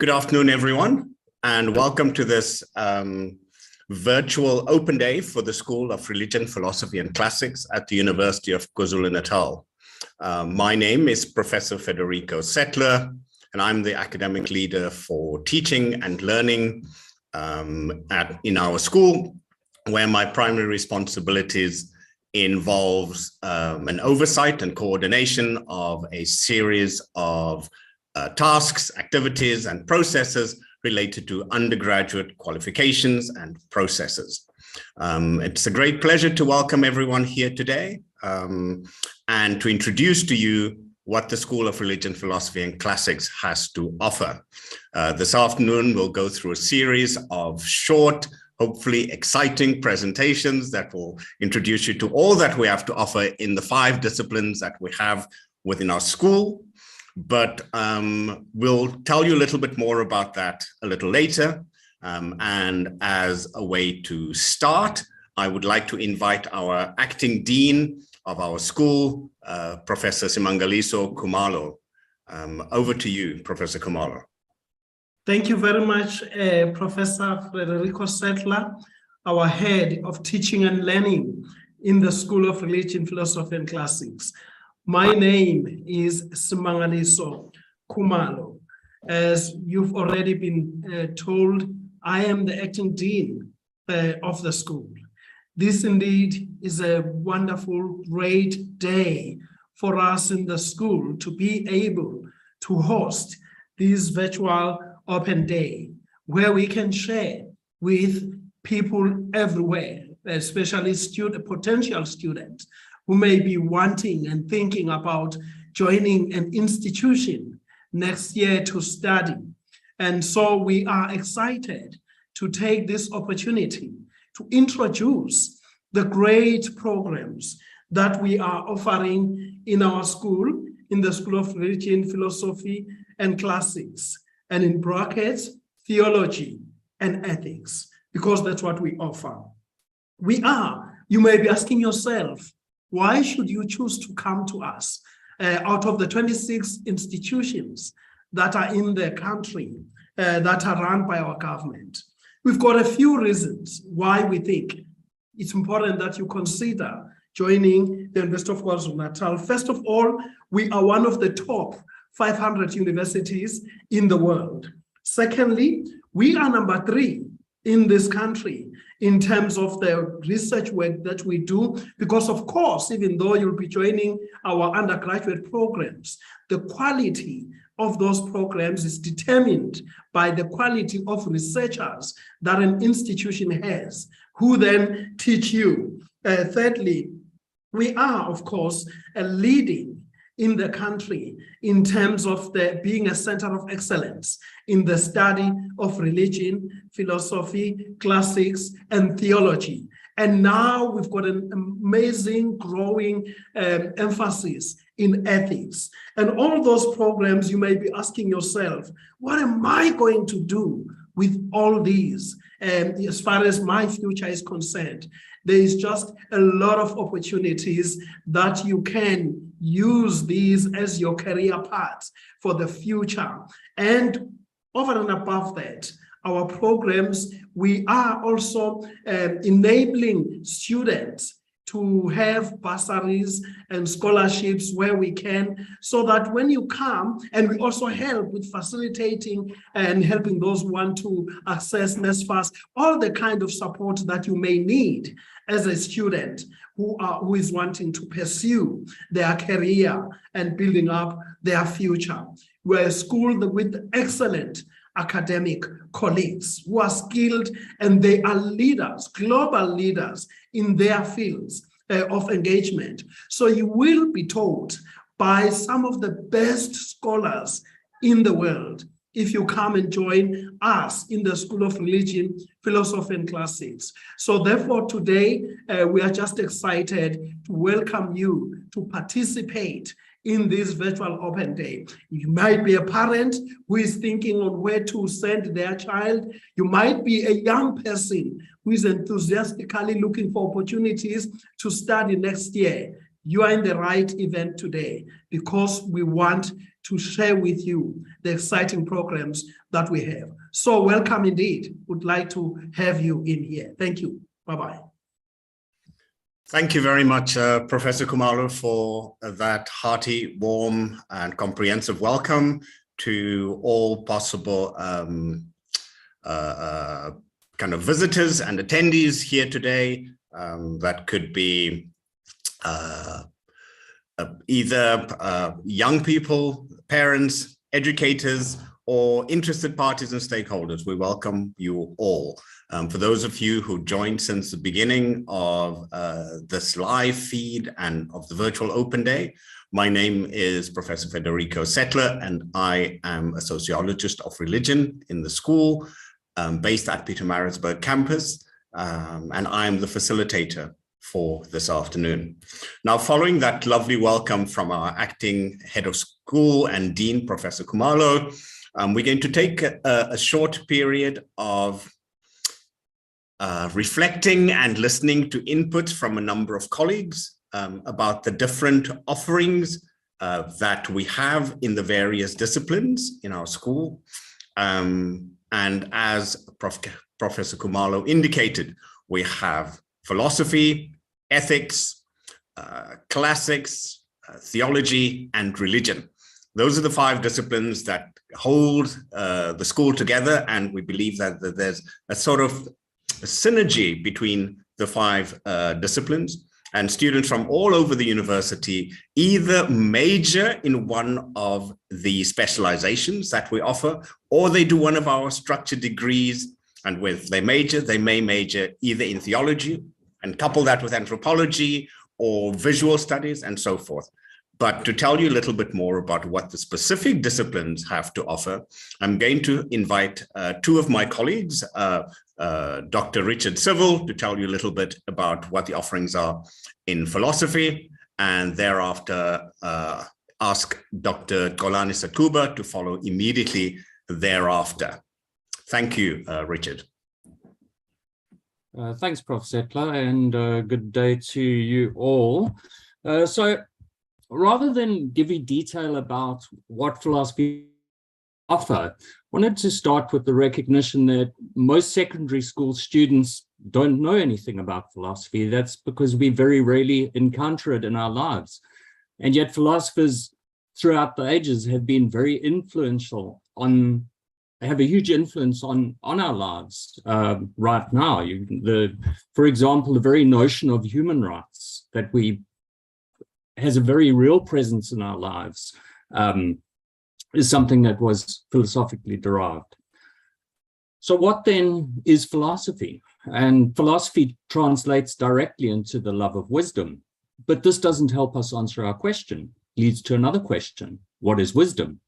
Good afternoon, everyone, and welcome to this virtual open day for the School of Religion, Philosophy and Classics at the University of KwaZulu-Natal. My name is Professor Federico Settler, and I'm the academic leader for teaching and learning in our school, where my primary responsibilities involves an oversight and coordination of a series of tasks, activities, and processes related to undergraduate qualifications and processes. It's a great pleasure to welcome everyone here today and to introduce to you what the School of Religion, Philosophy and Classics has to offer. This afternoon, we'll go through a series of short, hopefully exciting presentations that will introduce you to all that we have to offer in the 5 disciplines that we have within our school. But we'll tell you a little bit more about that a little later. And as a way to start, I would like to invite our acting dean of our school, Professor Simangaliso Khumalo. Over to you, Professor Khumalo. Thank you very much, Professor Federico Settler, our head of teaching and learning in the School of Religion, Philosophy and Classics. My name is Simangaliso Khumalo. As you've already been told, I am the acting dean of the school. This indeed is a wonderful, great day for us in the school to be able to host this virtual open day where we can share with people everywhere, especially potential students who may be wanting and thinking about joining an institution next year to study. And so we are excited to take this opportunity to introduce the great programs that we are offering in our school, in the School of Religion, Philosophy and Classics, and in brackets, Theology and Ethics, because that's what we offer. You may be asking yourself, why should you choose to come to us? Out of the 26 institutions that are in the country that are run by our government, we've got a few reasons why we think it's important that you consider joining the University of KwaZulu-Natal. First of all, we are one of the top 500 universities in the world. Secondly, we are number 3 in this country in terms of the research work that we do, because of course, even though you'll be joining our undergraduate programs, the quality of those programs is determined by the quality of researchers that an institution has, who then teach you. Thirdly, we are, of course, leading in the country in terms of being a center of excellence in the study of religion, philosophy, classics, and theology. And now we've got an amazing growing emphasis in ethics. And all those programs, you may be asking yourself, what am I going to do with all these? As far as my future is concerned, there is just a lot of opportunities that you can use these as your career paths for the future. And over and above that, our programs, we are also enabling students to have bursaries and scholarships where we can, so that when you come, and we also help with facilitating and helping those who want to access NSFAS, all the kind of support that you may need as a student who is wanting to pursue their career and building up their future. We're a school with excellent academic colleagues who are skilled, and they are leaders, global leaders in their fields of engagement. So you will be taught by some of the best scholars in the world if you come and join us in the School of Religion, Philosophy and Classics. So therefore today, we are just excited to welcome you to participate in this virtual open day. You might be a parent who is thinking on where to send their child. You might be a young person who is enthusiastically looking for opportunities to study next year. You are in the right event today, because we want to share with you the exciting programs that we have. So welcome indeed. Would like to have you in here. Thank you. Bye-bye. Thank you very much, Professor Khumalo, for that hearty, warm, and comprehensive welcome to all possible kind of visitors and attendees here today. That could be either young people, parents, educators, or interested parties and stakeholders. We welcome you all. For those of you who joined since the beginning of this live feed and of the virtual open day, my name is Professor Federico Settler, and I am a sociologist of religion in the school based at Pietermaritzburg campus, and I'm the facilitator for this afternoon. Now, following that lovely welcome from our acting head of school and dean, Professor Khumalo, we're going to take a short period of reflecting and listening to input from a number of colleagues about the different offerings that we have in the various disciplines in our school. And as Professor Khumalo indicated, we have philosophy, ethics, classics, theology, and religion. Those are the 5 disciplines that hold the school together, and we believe that there's a sort of a synergy between the 5 disciplines, and students from all over the university either major in one of the specializations that we offer, or they do one of our structured degrees, and with they may major either in theology and couple that with anthropology or visual studies and so forth. But to tell you a little bit more about what the specific disciplines have to offer, I'm going to invite 2 of my colleagues, Dr. Richard Civil, to tell you a little bit about what the offerings are in philosophy, and thereafter ask Dr. Golani Satuba to follow immediately thereafter. Thank you, Richard. Thanks, Prof. Settler, and good day to you all. So rather than give you detail about what philosophy offer, I wanted to start with the recognition that most secondary school students don't know anything about philosophy. That's because we very rarely encounter it in our lives. And yet philosophers throughout the ages have been very influential on, have a huge influence on our lives right now. For example, the very notion of human rights that has a very real presence in our lives is something that was philosophically derived. So what then is philosophy? And philosophy translates directly into the love of wisdom, but this doesn't help us answer our question. It leads to another question. What is wisdom?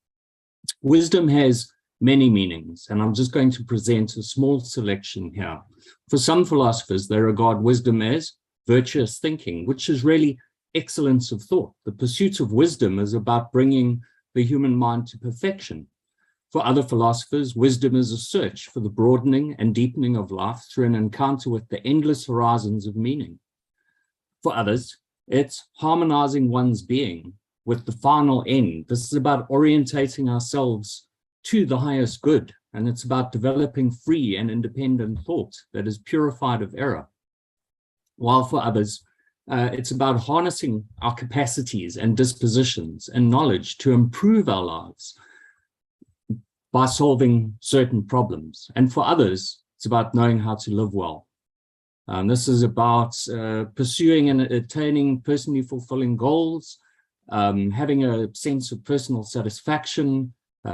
Wisdom has many meanings, and I'm just going to present a small selection here. For some philosophers, they regard wisdom as virtuous thinking, which is really excellence of thought. The pursuit of wisdom is about bringing the human mind to perfection. For other philosophers, wisdom is a search for the broadening and deepening of life through an encounter with the endless horizons of meaning. For others, it's harmonizing one's being with the final end. This is about orientating ourselves to the highest good, and it's about developing free and independent thought that is purified of error. While for others, it's about harnessing our capacities and dispositions and knowledge to improve our lives by solving certain problems. And for others, it's about knowing how to live well. This is about pursuing and attaining personally fulfilling goals, having a sense of personal satisfaction,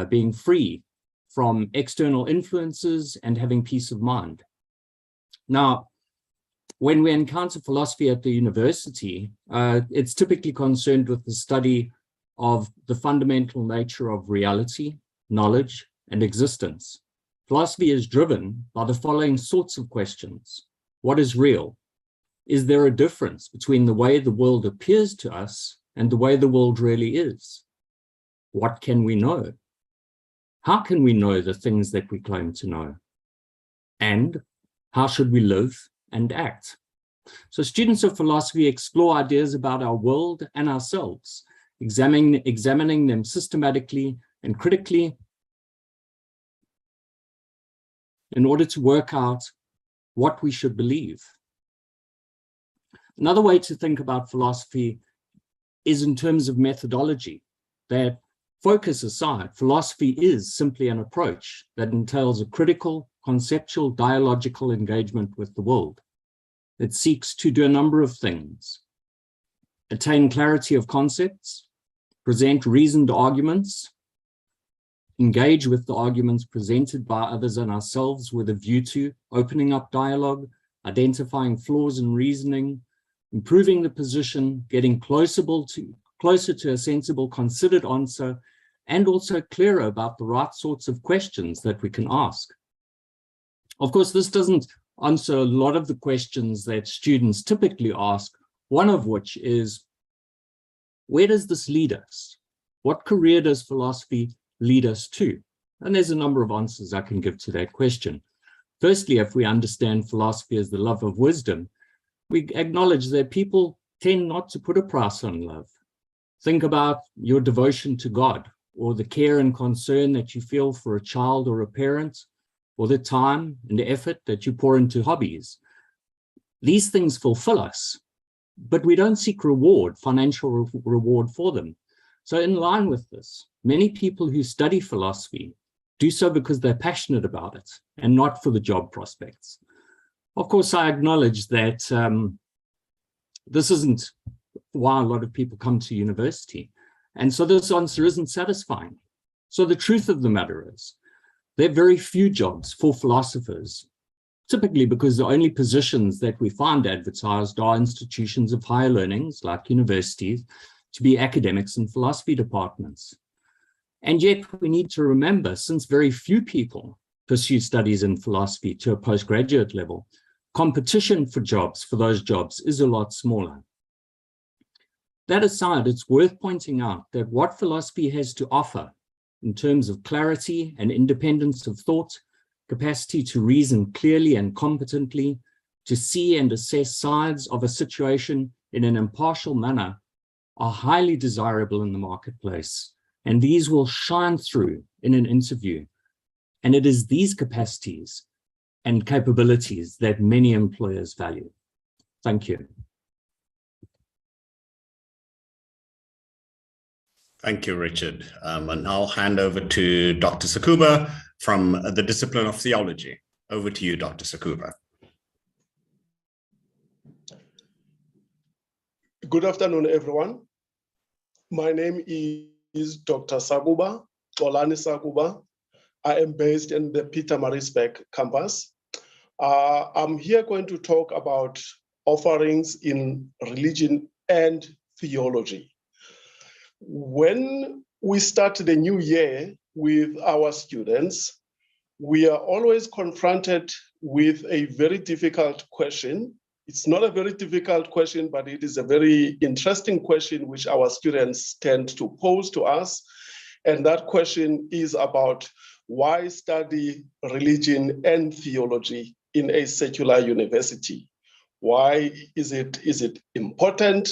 being free from external influences, and having peace of mind. Now, when we encounter philosophy at the university, it's typically concerned with the study of the fundamental nature of reality, knowledge, and existence. Philosophy is driven by the following sorts of questions. What is real? Is there a difference between the way the world appears to us and the way the world really is? What can we know? How can we know the things that we claim to know? And how should we live and act? So students of philosophy explore ideas about our world and ourselves, examining them systematically and critically in order to work out what we should believe. Another way to think about philosophy is in terms of methodology, that focus aside, philosophy is simply an approach that entails a critical, conceptual, dialogical engagement with the world. It seeks to do a number of things: attain clarity of concepts, present reasoned arguments, engage with the arguments presented by others and ourselves with a view to opening up dialogue, identifying flaws in reasoning, improving the position, getting closer to a sensible, considered answer, and also clearer about the right sorts of questions that we can ask. Of course, this doesn't answer a lot of the questions that students typically ask, one of which is, where does this lead us? What career does philosophy lead us to? And there's a number of answers I can give to that question. Firstly, if we understand philosophy as the love of wisdom, we acknowledge that people tend not to put a price on love. Think about your devotion to God, or the care and concern that you feel for a child or a parent, or the time and the effort that you pour into hobbies. These things fulfill us, but we don't seek reward, financial reward for them. So in line with this, many people who study philosophy do so because they're passionate about it and not for the job prospects. Of course, I acknowledge that this isn't why a lot of people come to university. And so this answer isn't satisfying. So the truth of the matter is, there are very few jobs for philosophers, typically because the only positions that we find advertised are institutions of higher learnings, like universities, to be academics and philosophy departments. And yet we need to remember, since very few people pursue studies in philosophy to a postgraduate level, competition for jobs, for those jobs, is a lot smaller. That aside, it's worth pointing out that what philosophy has to offer in terms of clarity and independence of thought, capacity to reason clearly and competently, to see and assess sides of a situation in an impartial manner, are highly desirable in the marketplace, and these will shine through in an interview. And it is these capacities and capabilities that many employers value. Thank you. Thank you, Richard. And I'll hand over to Dr. Sakuba from the discipline of theology. Over to you, Dr. Sakuba. Good afternoon, everyone. My name is Dr. Sakuba, Olani Sakuba. I am based in the Pietermaritzburg campus. I'm here going to talk about offerings in religion and theology. When we start the new year with our students, we are always confronted with a very difficult question. It's not a very difficult question, but it is a very interesting question which our students tend to pose to us. And that question is about why study religion and theology in a secular university? Why is it important?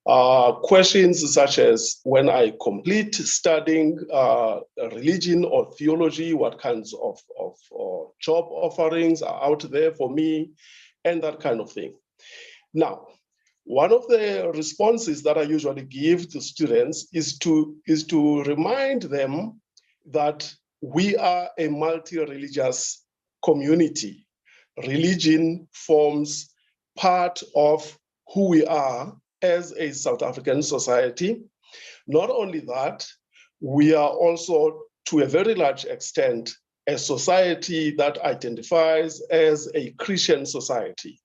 Questions such as, when I complete studying religion or theology, what kinds of job offerings are out there for me, and that kind of thing. Now, one of the responses that I usually give to students is to remind them that we are a multi-religious community. Religion forms part of who we are as a South African society. Not only that, we are also, to a very large extent, a society that identifies as a Christian society,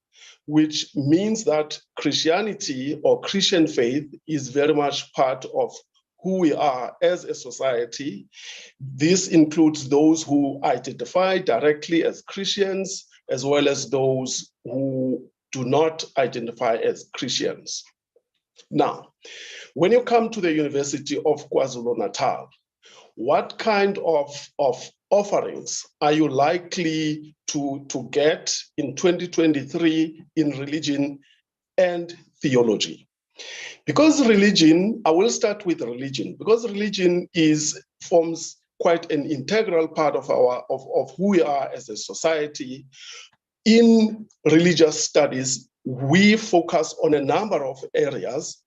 which means that Christianity or Christian faith is very much part of who we are as a society. This includes those who identify directly as Christians, as well as those who do not identify as Christians. Now, when you come to the University of KwaZulu-Natal, what kind of offerings are you likely to get in 2023 in religion and theology? Because religion, I will start with religion, because religion forms quite an integral part of who we are as a society. In religious studies, we focus on a number of areas.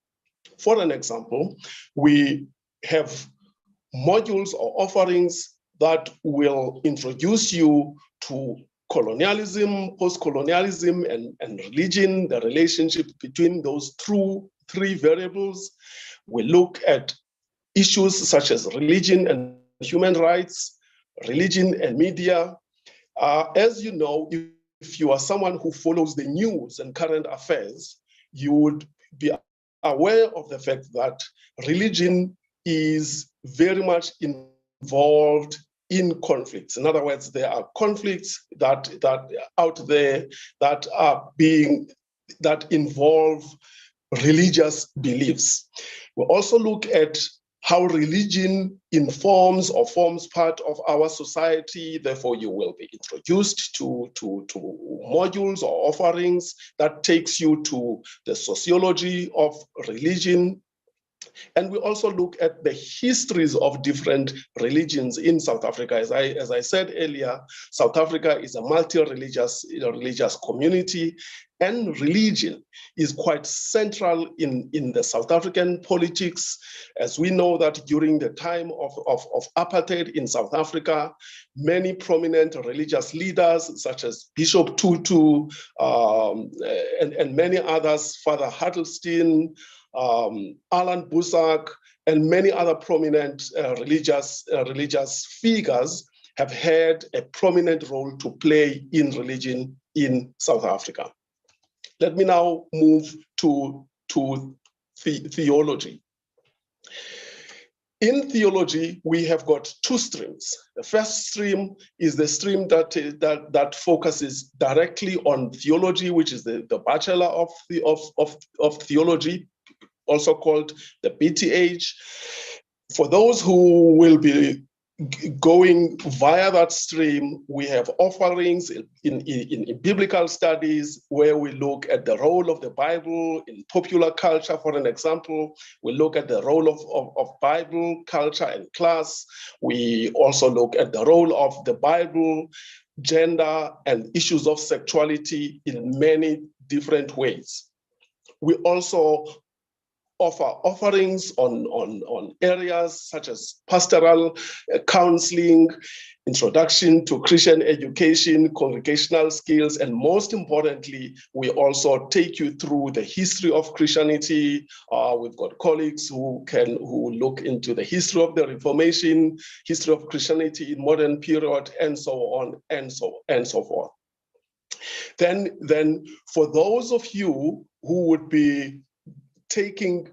For an example, we have modules or offerings that will introduce you to colonialism, post-colonialism, and religion, the relationship between those three variables. We look at issues such as religion and human rights, religion and media. As you know, if you are someone who follows the news and current affairs, you would be aware of the fact that religion is very much involved in conflicts. In other words, there are conflicts that out there that involve religious beliefs. We also look at how religion informs or forms part of our society. Therefore, you will be introduced to modules or offerings that takes you to the sociology of religion. And we also look at the histories of different religions in South Africa. As I said earlier, South Africa is a multi-religious community, and religion is quite central in the South African politics. As we know that during the time of apartheid in South Africa, many prominent religious leaders such as Bishop Tutu and many others, Father Huddleston, Alan Busak, and many other prominent religious figures have had a prominent role to play in religion in South Africa. Let me now move to theology. In theology, we have got two streams. The first stream is the stream that focuses directly on theology, which is the Bachelor of Theology, also called the BTH. For those who will be going via that stream, we have offerings in biblical studies where we look at the role of the Bible in popular culture. For an example, we look at the role of Bible, culture, and class. We also look at the role of the Bible, gender, and issues of sexuality in many different ways. We also offer offerings on areas such as pastoral counseling, introduction to Christian education, congregational skills, and most importantly, we also take you through the history of Christianity. We've got colleagues who look into the history of the Reformation, history of Christianity in modern period, and so on and so forth. Then for those of you who would be taking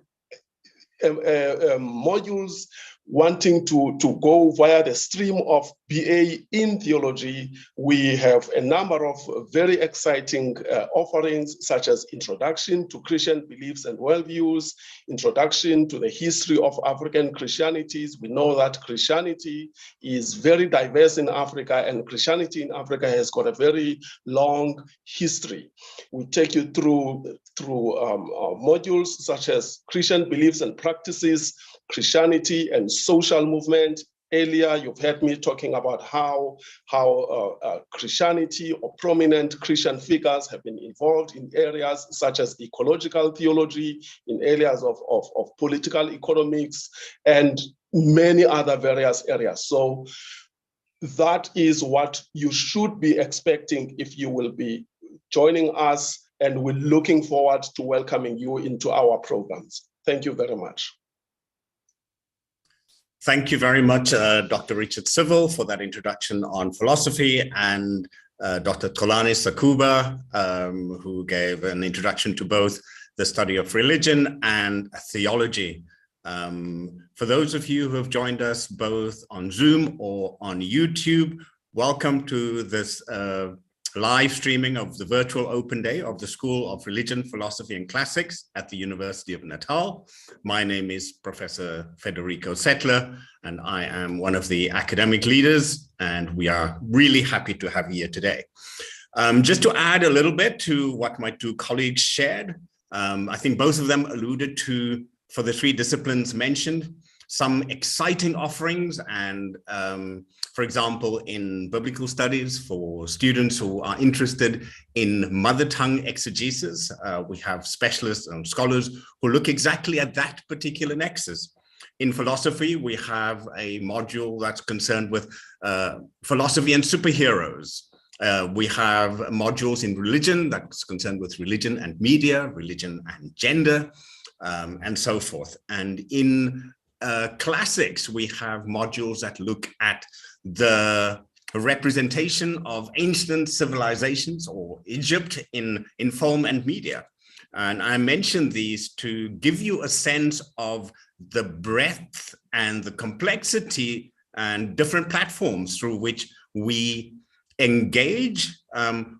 modules wanting to go via the stream of BA in theology, we have a number of very exciting offerings, such as Introduction to Christian Beliefs and Worldviews, Introduction to the History of African Christianities. We know that Christianity is very diverse in Africa, and Christianity in Africa has got a very long history. We take you through modules such as Christian Beliefs and Practices, Christianity and Social Movement. Earlier, you've heard me talking about how Christianity or prominent Christian figures have been involved in areas such as ecological theology, in areas of political economics, and many other various areas. So that is what you should be expecting if you will be joining us, and we're looking forward to welcoming you into our programs. Thank you very much. Thank you very much, Dr. Richard Civil, for that introduction on philosophy, and Dr. Tolani Sakuba, who gave an introduction to both the study of religion and theology. For those of you who have joined us both on Zoom or on YouTube, welcome to this live streaming of the virtual open day of the School of Religion, Philosophy and Classics at the University of Natal. My name is Professor Federico Settler, and I am one of the academic leaders, and we are really happy to have you here today. Just to add a little bit to what my two colleagues shared, I think both of them alluded to, for the three disciplines mentioned, some exciting offerings. And for example, in biblical studies, for students who are interested in mother tongue exegesis, we have specialists and scholars who look exactly at that particular nexus. In philosophy, we have a module that's concerned with philosophy and superheroes. We have modules in religion that's concerned with religion and media, religion and gender, and so forth. And in classics, we have modules that look at the representation of ancient civilizations or Egypt in film and media. And I mentioned these to give you a sense of the breadth and the complexity and different platforms through which we engage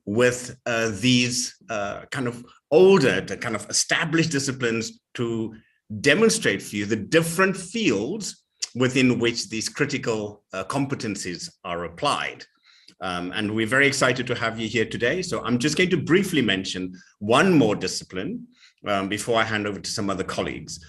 with these kind of older, kind of established disciplines to demonstrate for you the different fields within which these critical competencies are applied. And we're very excited to have you here today. So I'm just going to briefly mention one more discipline before I hand over to some other colleagues.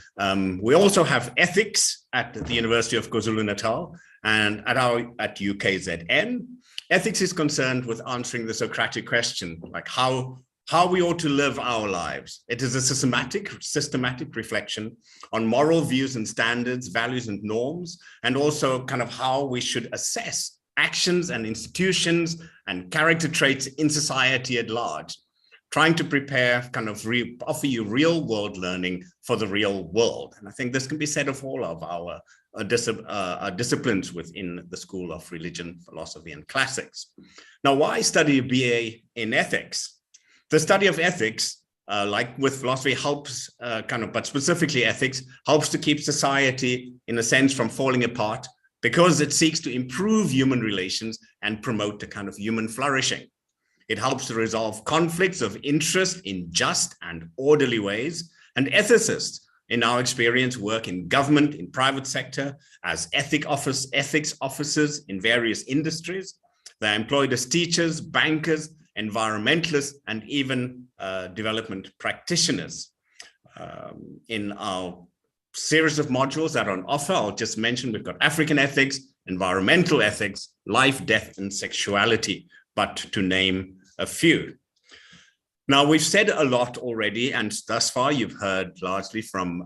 We also have ethics at the University of KwaZulu-Natal and at UKZN. Ethics is concerned with answering the Socratic question, like how we ought to live our lives. It is a systematic reflection on moral views and standards, values and norms, and also kind of how we should assess actions and institutions and character traits in society at large, trying to prepare, kind of offer you real world learning for the real world. And I think this can be said of all of our disciplines within the School of Religion, Philosophy and Classics. Now, why study a BA in ethics? The study of ethics, like with philosophy, helps but specifically ethics, helps to keep society in a sense from falling apart because it seeks to improve human relations and promote a kind of human flourishing. It helps to resolve conflicts of interest in just and orderly ways. And ethicists, in our experience, work in government, in private sector, as ethics officers in various industries. They're employed as teachers, bankers, environmentalists, and even development practitioners. In our series of modules that are on offer, I'll just mention we've got African ethics, environmental ethics, life, death, and sexuality, but to name a few. Now, we've said a lot already, and thus far you've heard largely from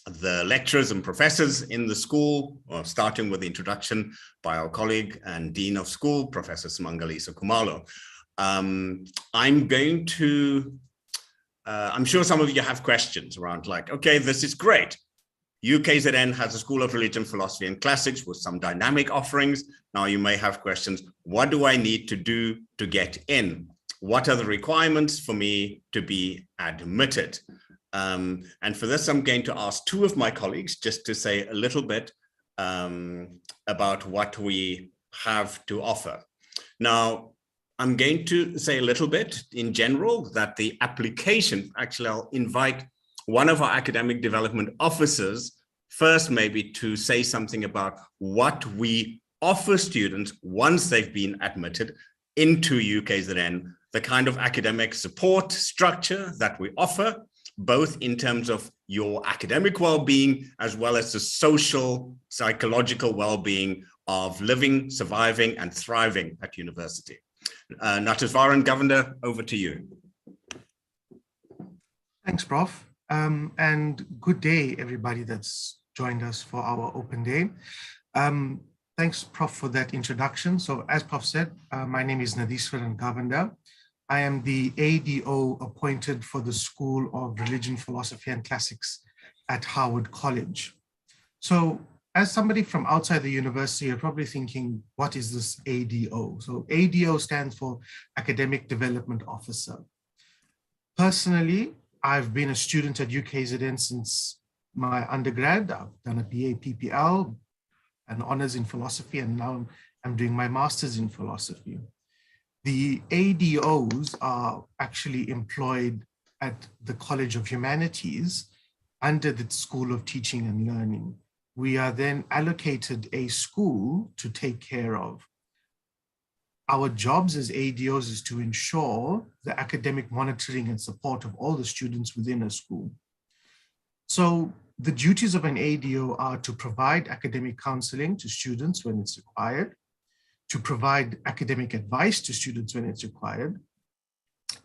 the lecturers and professors in the school, starting with the introduction by our colleague and Dean of School, Professor Simangalisa Khumalo. I'm sure some of you have questions around like, okay, this is great. UKZN has a School of Religion, Philosophy and Classics with some dynamic offerings. Now you may have questions. What do I need to do to get in? What are the requirements for me to be admitted? And for this, I'm going to ask two of my colleagues just to say a little bit about what we have to offer. Now, I'm going to say a little bit in general that the application, actually, I'll invite one of our academic development officers first maybe to say something about what we offer students once they've been admitted into UKZN, the kind of academic support structure that we offer, both in terms of your academic well-being as well as the social, psychological well-being of living, surviving, and thriving at university. Natasvaran, Governor, over to you. Thanks, Prof. And good day, everybody that's joined us for our open day. Thanks, Prof, for that introduction. So as Prof said, my name is Nadiswaran Govender. I am the ADO appointed for the School of Religion, Philosophy and Classics at Howard College. So as somebody from outside the university, you're probably thinking, what is this ADO? So ADO stands for Academic Development Officer. Personally, I've been a student at UKZN since my undergrad. I've done a BA PPL, an honors in philosophy, and now I'm doing my master's in philosophy. The ADOs are actually employed at the College of Humanities under the School of Teaching and Learning. We are then allocated a school to take care of. Our jobs as ADOs is to ensure the academic monitoring and support of all the students within a school. So the duties of an ADO are to provide academic counseling to students when it's required, to provide academic advice to students when it's required,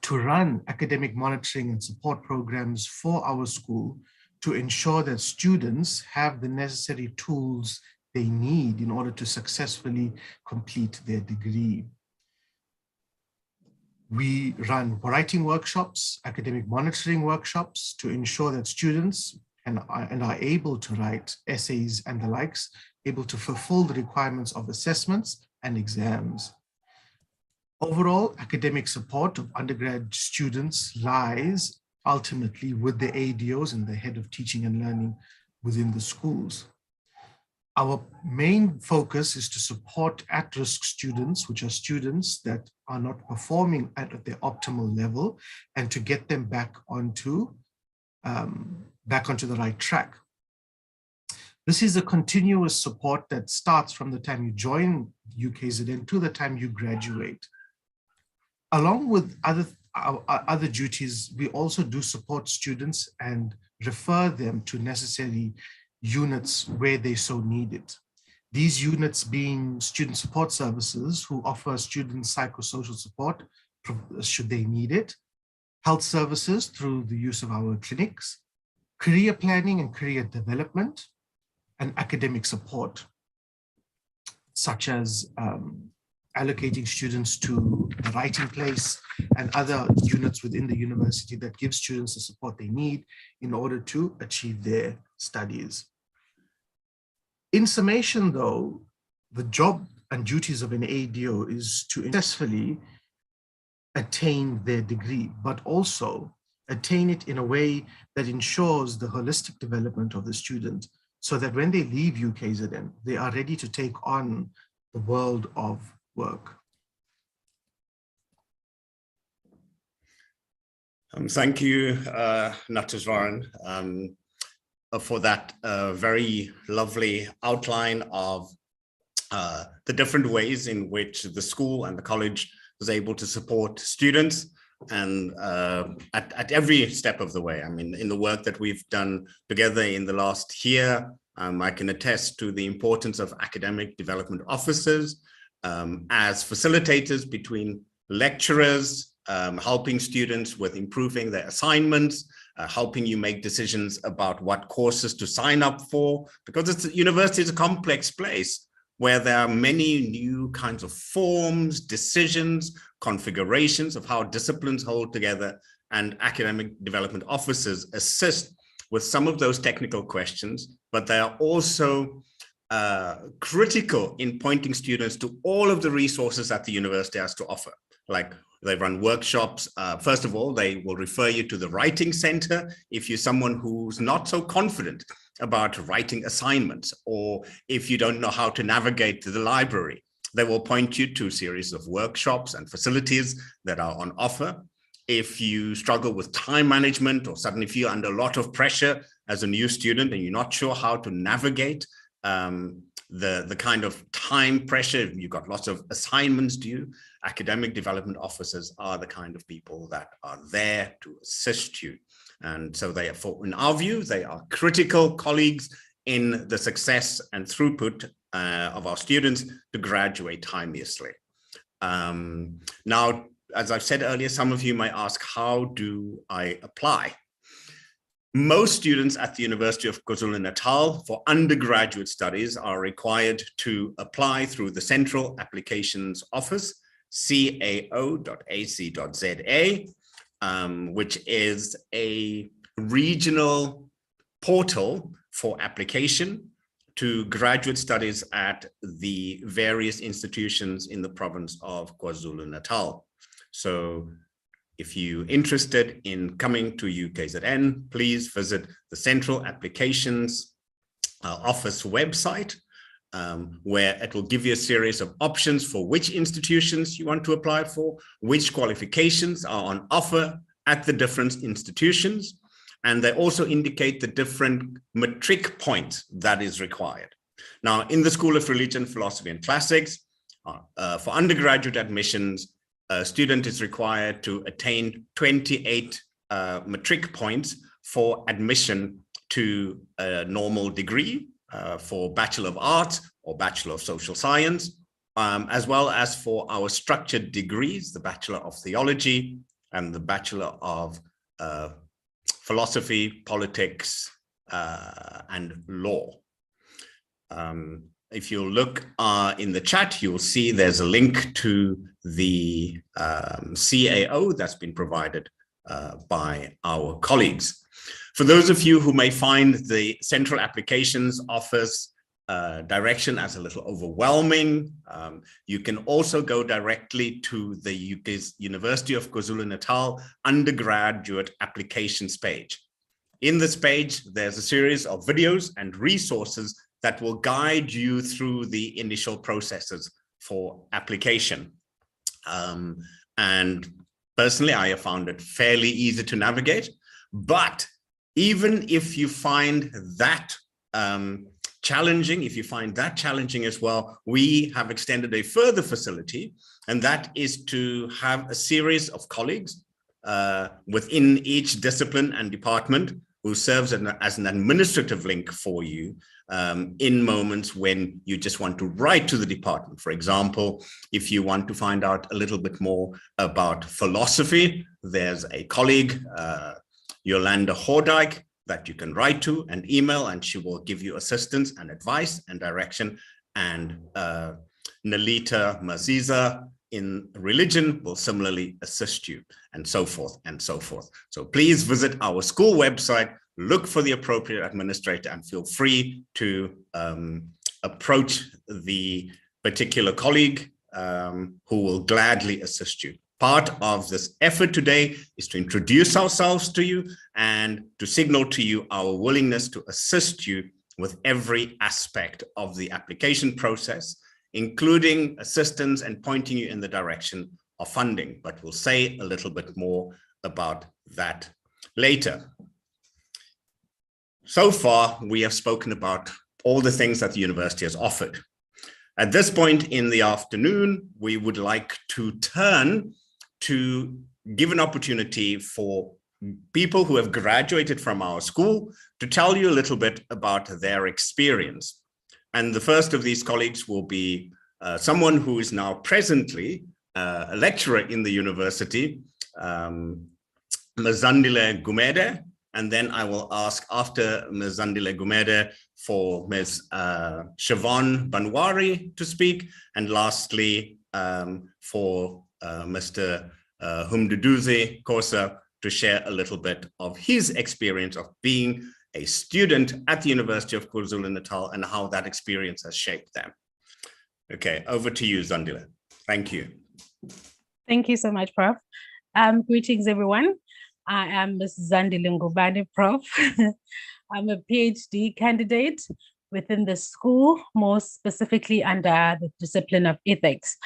to run academic monitoring and support programs for our school to ensure that students have the necessary tools they need in order to successfully complete their degree. We run writing workshops, academic monitoring workshops to ensure that students are able to write essays and the likes, able to fulfill the requirements of assessments and exams. Overall, academic support of undergrad students lies ultimately with the ADOs and the head of teaching and learning within the schools. Our main focus is to support at-risk students, which are students that are not performing at their optimal level, and to get them back onto the right track. This is a continuous support that starts from the time you join UKZN to the time you graduate. Along with other duties, we also do support students and refer them to necessary units where they so need it. These units being student support services who offer students psychosocial support should they need it, health services through the use of our clinics, career planning and career development, and academic support, such as allocating students to the writing place and other units within the university that give students the support they need in order to achieve their studies. In summation, though, the job and duties of an ADO is to successfully attain their degree, but also attain it in a way that ensures the holistic development of the student so that when they leave UKZN, they are ready to take on the world of work. Thank you, Nataswaran, for that very lovely outline of the different ways in which the school and the college was able to support students and at every step of the way. I mean, in the work that we've done together in the last year, I can attest to the importance of academic development officers as facilitators between lecturers, helping students with improving their assignments, helping you make decisions about what courses to sign up for, because university is a complex place where there are many new kinds of forms, decisions, configurations of how disciplines hold together, and academic development officers assist with some of those technical questions, but they are also critical in pointing students to all of the resources that the university has to offer. Like they run workshops. First of all, they will refer you to the writing center if you're someone who's not so confident about writing assignments, or if you don't know how to navigate to the library. They will point you to a series of workshops and facilities that are on offer. If you struggle with time management, or suddenly feel under a lot of pressure as a new student and you're not sure how to navigate the kind of time pressure, you've got lots of assignments due, academic development officers are the kind of people that are there to assist you. And so they are, in our view, they are critical colleagues in the success and throughput of our students to graduate timeously. Now, as I've said earlier, some of you might ask, how do I apply? Most students at the University of KwaZulu-Natal for undergraduate studies are required to apply through the Central Applications Office, cao.ac.za, which is a regional portal for application to graduate studies at the various institutions in the province of KwaZulu-Natal. So if you're interested in coming to UKZN, please visit the Central Applications Office website, where it will give you a series of options for which institutions you want to apply for, which qualifications are on offer at the different institutions, and they also indicate the different matric points that is required. Now, in the School of Religion, Philosophy and Classics, For undergraduate admissions, a student is required to attain 28 matric points for admission to a normal degree for Bachelor of Arts or Bachelor of Social Science, as well as for our structured degrees, the Bachelor of Theology and the Bachelor of Philosophy, Politics, and Law. If you look in the chat, you'll see there's a link to the CAO that's been provided by our colleagues. For those of you who may find the Central Applications Office direction as a little overwhelming, you can also go directly to the University of KwaZulu-Natal Undergraduate Applications page. In this page, there's a series of videos and resources that will guide you through the initial processes for application. And personally, I have found it fairly easy to navigate, but even if you find that challenging as well, we have extended a further facility, and that is to have a series of colleagues within each discipline and department who serves as an administrative link for you in moments when you just want to write to the department. For example, if you want to find out a little bit more about philosophy, there's a colleague, Yolanda Hordijk, that you can write to and email, and she will give you assistance and advice and direction. And Nalita Maziza in religion will similarly assist you, and so forth and so forth. So please visit our school website, look for the appropriate administrator, and feel free to approach the particular colleague who will gladly assist you. Part of this effort today is to introduce ourselves to you and to signal to you our willingness to assist you with every aspect of the application process, including assistance and pointing you in the direction of funding. But we'll say a little bit more about that later. So far, we have spoken about all the things that the university has offered. At this point in the afternoon, we would like to turn to give an opportunity for people who have graduated from our school to tell you a little bit about their experience. And the first of these colleagues will be someone who is now presently a lecturer in the university, Mzandile Gumede. And then I will ask after Ms. Zandile Gumede for Ms. Shivam Manwari to speak. And lastly, for Mr. Humduduze Kosa to share a little bit of his experience of being a student at the University of KwaZulu-Natal and how that experience has shaped them. Okay, over to you, Zandile. Thank you. Thank you so much, Prof. Greetings, everyone. I am Ms. Zandile Ngubane, Prof. I'm a PhD candidate within the school, more specifically under the discipline of ethics.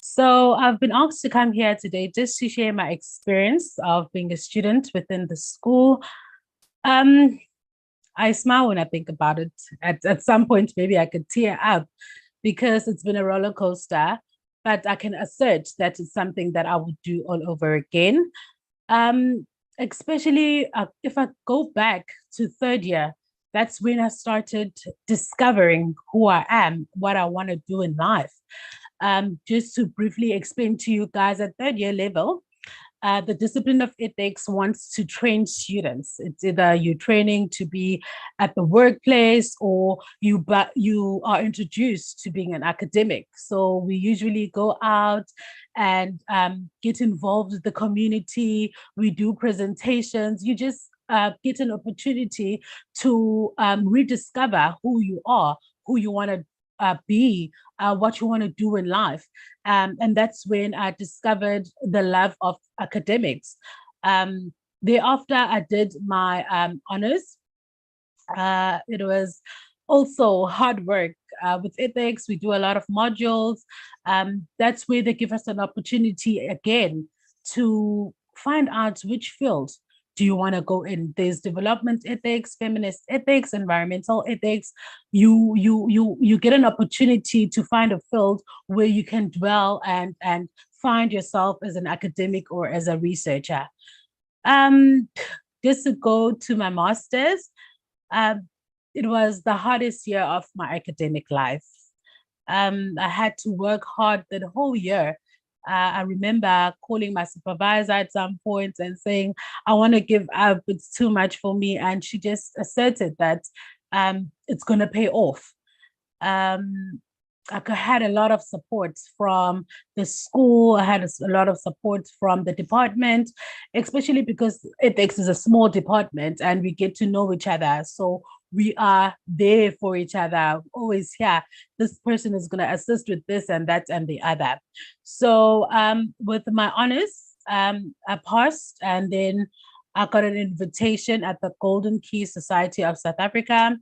So I've been asked to come here today just to share my experience of being a student within the school. I smile when I think about it. At some point, maybe I could tear up because it's been a roller coaster, but I can assert that it's something that I would do all over again. Especially if I go back to third year, that's when I started discovering who I am, what I want to do in life. Just to briefly explain to you guys, at third year level, the discipline of ethics wants to train students. It's either you're training to be at the workplace or you are introduced to being an academic. So we usually go out and get involved with the community. We do presentations. You just get an opportunity to rediscover who you are, who you want to be, what you want to do in life. And that's when I discovered the love of academics. Thereafter, I did my honors. It was also hard work. With ethics, we do a lot of modules. That's where they give us an opportunity again to find out which field do you want to go in? There's development ethics, feminist ethics, environmental ethics. You get an opportunity to find a field where you can dwell and find yourself as an academic or as a researcher. Just to go to my master's, it was the hardest year of my academic life. I had to work hard the whole year. I remember calling my supervisor at some point and saying, I want to give up, it's too much for me. And she just asserted that it's going to pay off. I had a lot of support from the school. I had a lot of support from the department, especially because ethics is a small department and we get to know each other. So we are there for each other, always here. This person is going to assist with this and that and the other. So with my honors, I passed, and then I got an invitation at the Golden Key Society of South Africa.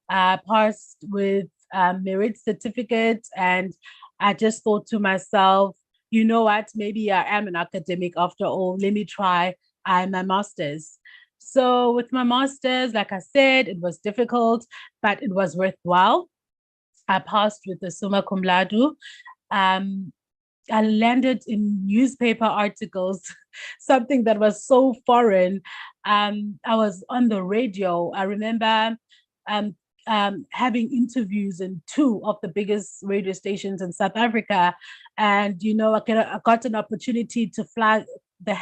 I passed with merit certificate, and I just thought to myself, you know what, maybe I am an academic after all, let me try my master's. So with my master's, like I said, it was difficult, but it was worthwhile. I passed with the summa cum laude. I landed in newspaper articles, something that was so foreign. I was on the radio. I remember having interviews in 2 of the biggest radio stations in South Africa. And, you know, I got an opportunity to fly the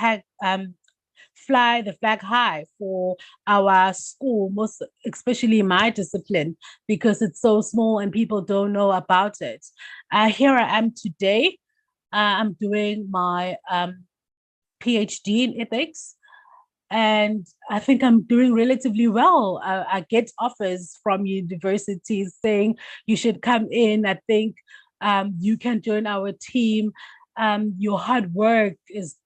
flag high for our school, most especially my discipline, because it's so small and people don't know about it. Here I am today. I'm doing my PhD in ethics, and I think I'm doing relatively well. I get offers from universities saying you should come in. I think you can join our team. My hard work is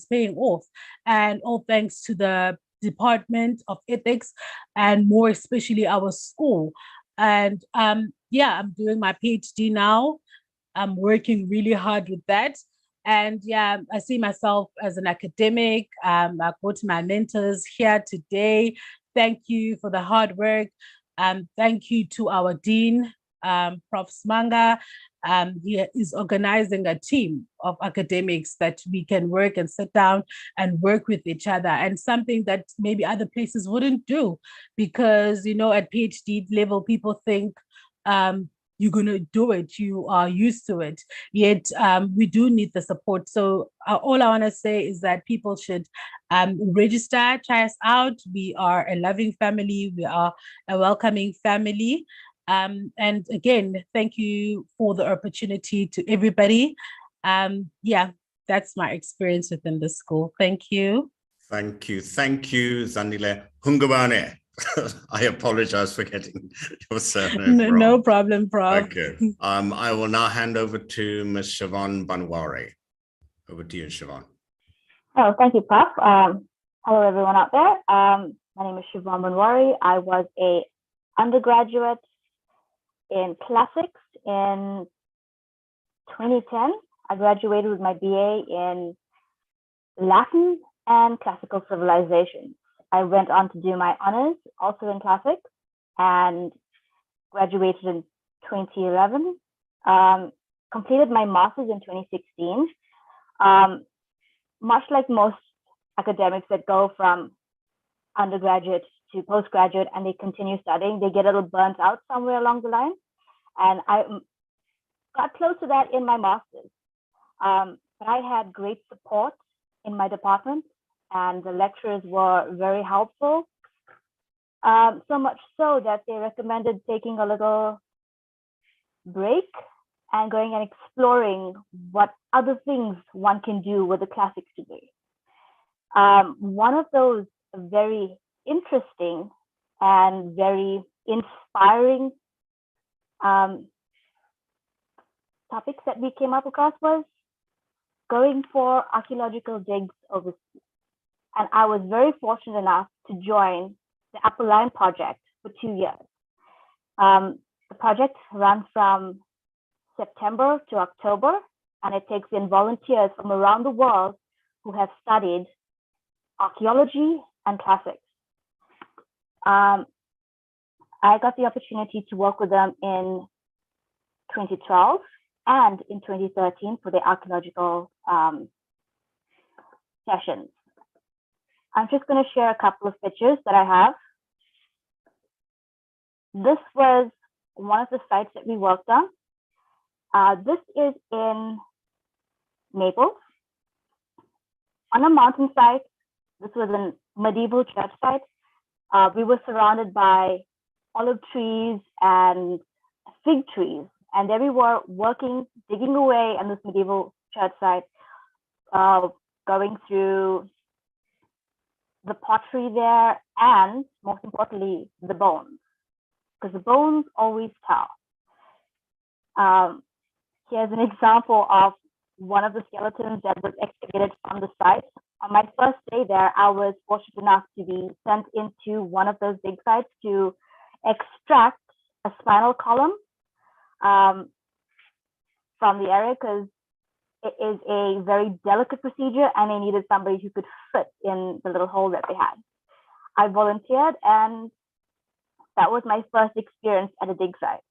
paying off, and all thanks to the Department of Ethics, and more especially our school. And I'm doing my PhD now. I'm working really hard with that. And yeah, I see myself as an academic. I go to my mentors here today. Thank you for the hard work. Thank you to our dean, Prof. Smanga. He is organizing a team of academics that we can work and sit down and work with each other, and something that maybe other places wouldn't do, because, you know, at PhD level, people think you're going to do it, you are used to it, yet we do need the support. So all I want to say is that people should register, try us out. We are a loving family, we are a welcoming family. And again, thank you for the opportunity to everybody. That's my experience within the school. Thank you. Thank you, Zandile Hungabane. I apologize for getting your surname wrong. No problem, Prof. Okay. I will now hand over to Ms. Shivam Manwari. Over to you, Shivam. Oh, thank you, Prof. Hello, everyone out there. My name is Shivam Manwari. I was an undergraduate in classics in 2010. I graduated with my BA in Latin and classical civilization. I went on to do my honors also in classics and graduated in 2011. Completed my master's in 2016. Much like most academics that go from undergraduate to postgraduate and they continue studying, they get a little burnt out somewhere along the line. And I got close to that in my master's. But I had great support in my department, and the lecturers were very helpful. So much so that they recommended taking a little break and going and exploring what other things one can do with a classics degree. One of those very interesting and very inspiring topics that we came up across was going for archaeological digs overseas. And I was very fortunate enough to join the Upper Line project for 2 years. The project runs from September to October, and it takes in volunteers from around the world who have studied archaeology and classics. I got the opportunity to work with them in 2012 and in 2013 for the archaeological sessions. I'm just going to share a couple of pictures that I have. This was one of the sites that we worked on. This is in Naples, on a mountainside. This was a medieval church site. We were surrounded by olive trees and fig trees, and there we were working, digging away on this medieval church site, going through the pottery there, and most importantly, the bones, because the bones always tell. Here's an example of one of the skeletons that was excavated from the site. On my first day there, I was fortunate enough to be sent into one of those dig sites to extract a spinal column from the area, because it is a very delicate procedure and they needed somebody who could fit in the little hole that they had. I volunteered, and that was my first experience at a dig site.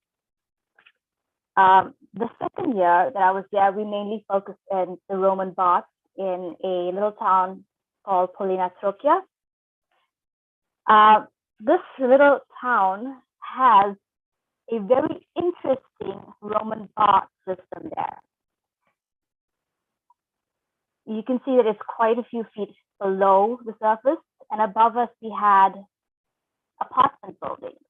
The second year that I was there, we mainly focused in the Roman baths in a little town called Polina Trokia. This little town has a very interesting Roman bath system there. You can see that it's quite a few feet below the surface, and above us we had apartment buildings.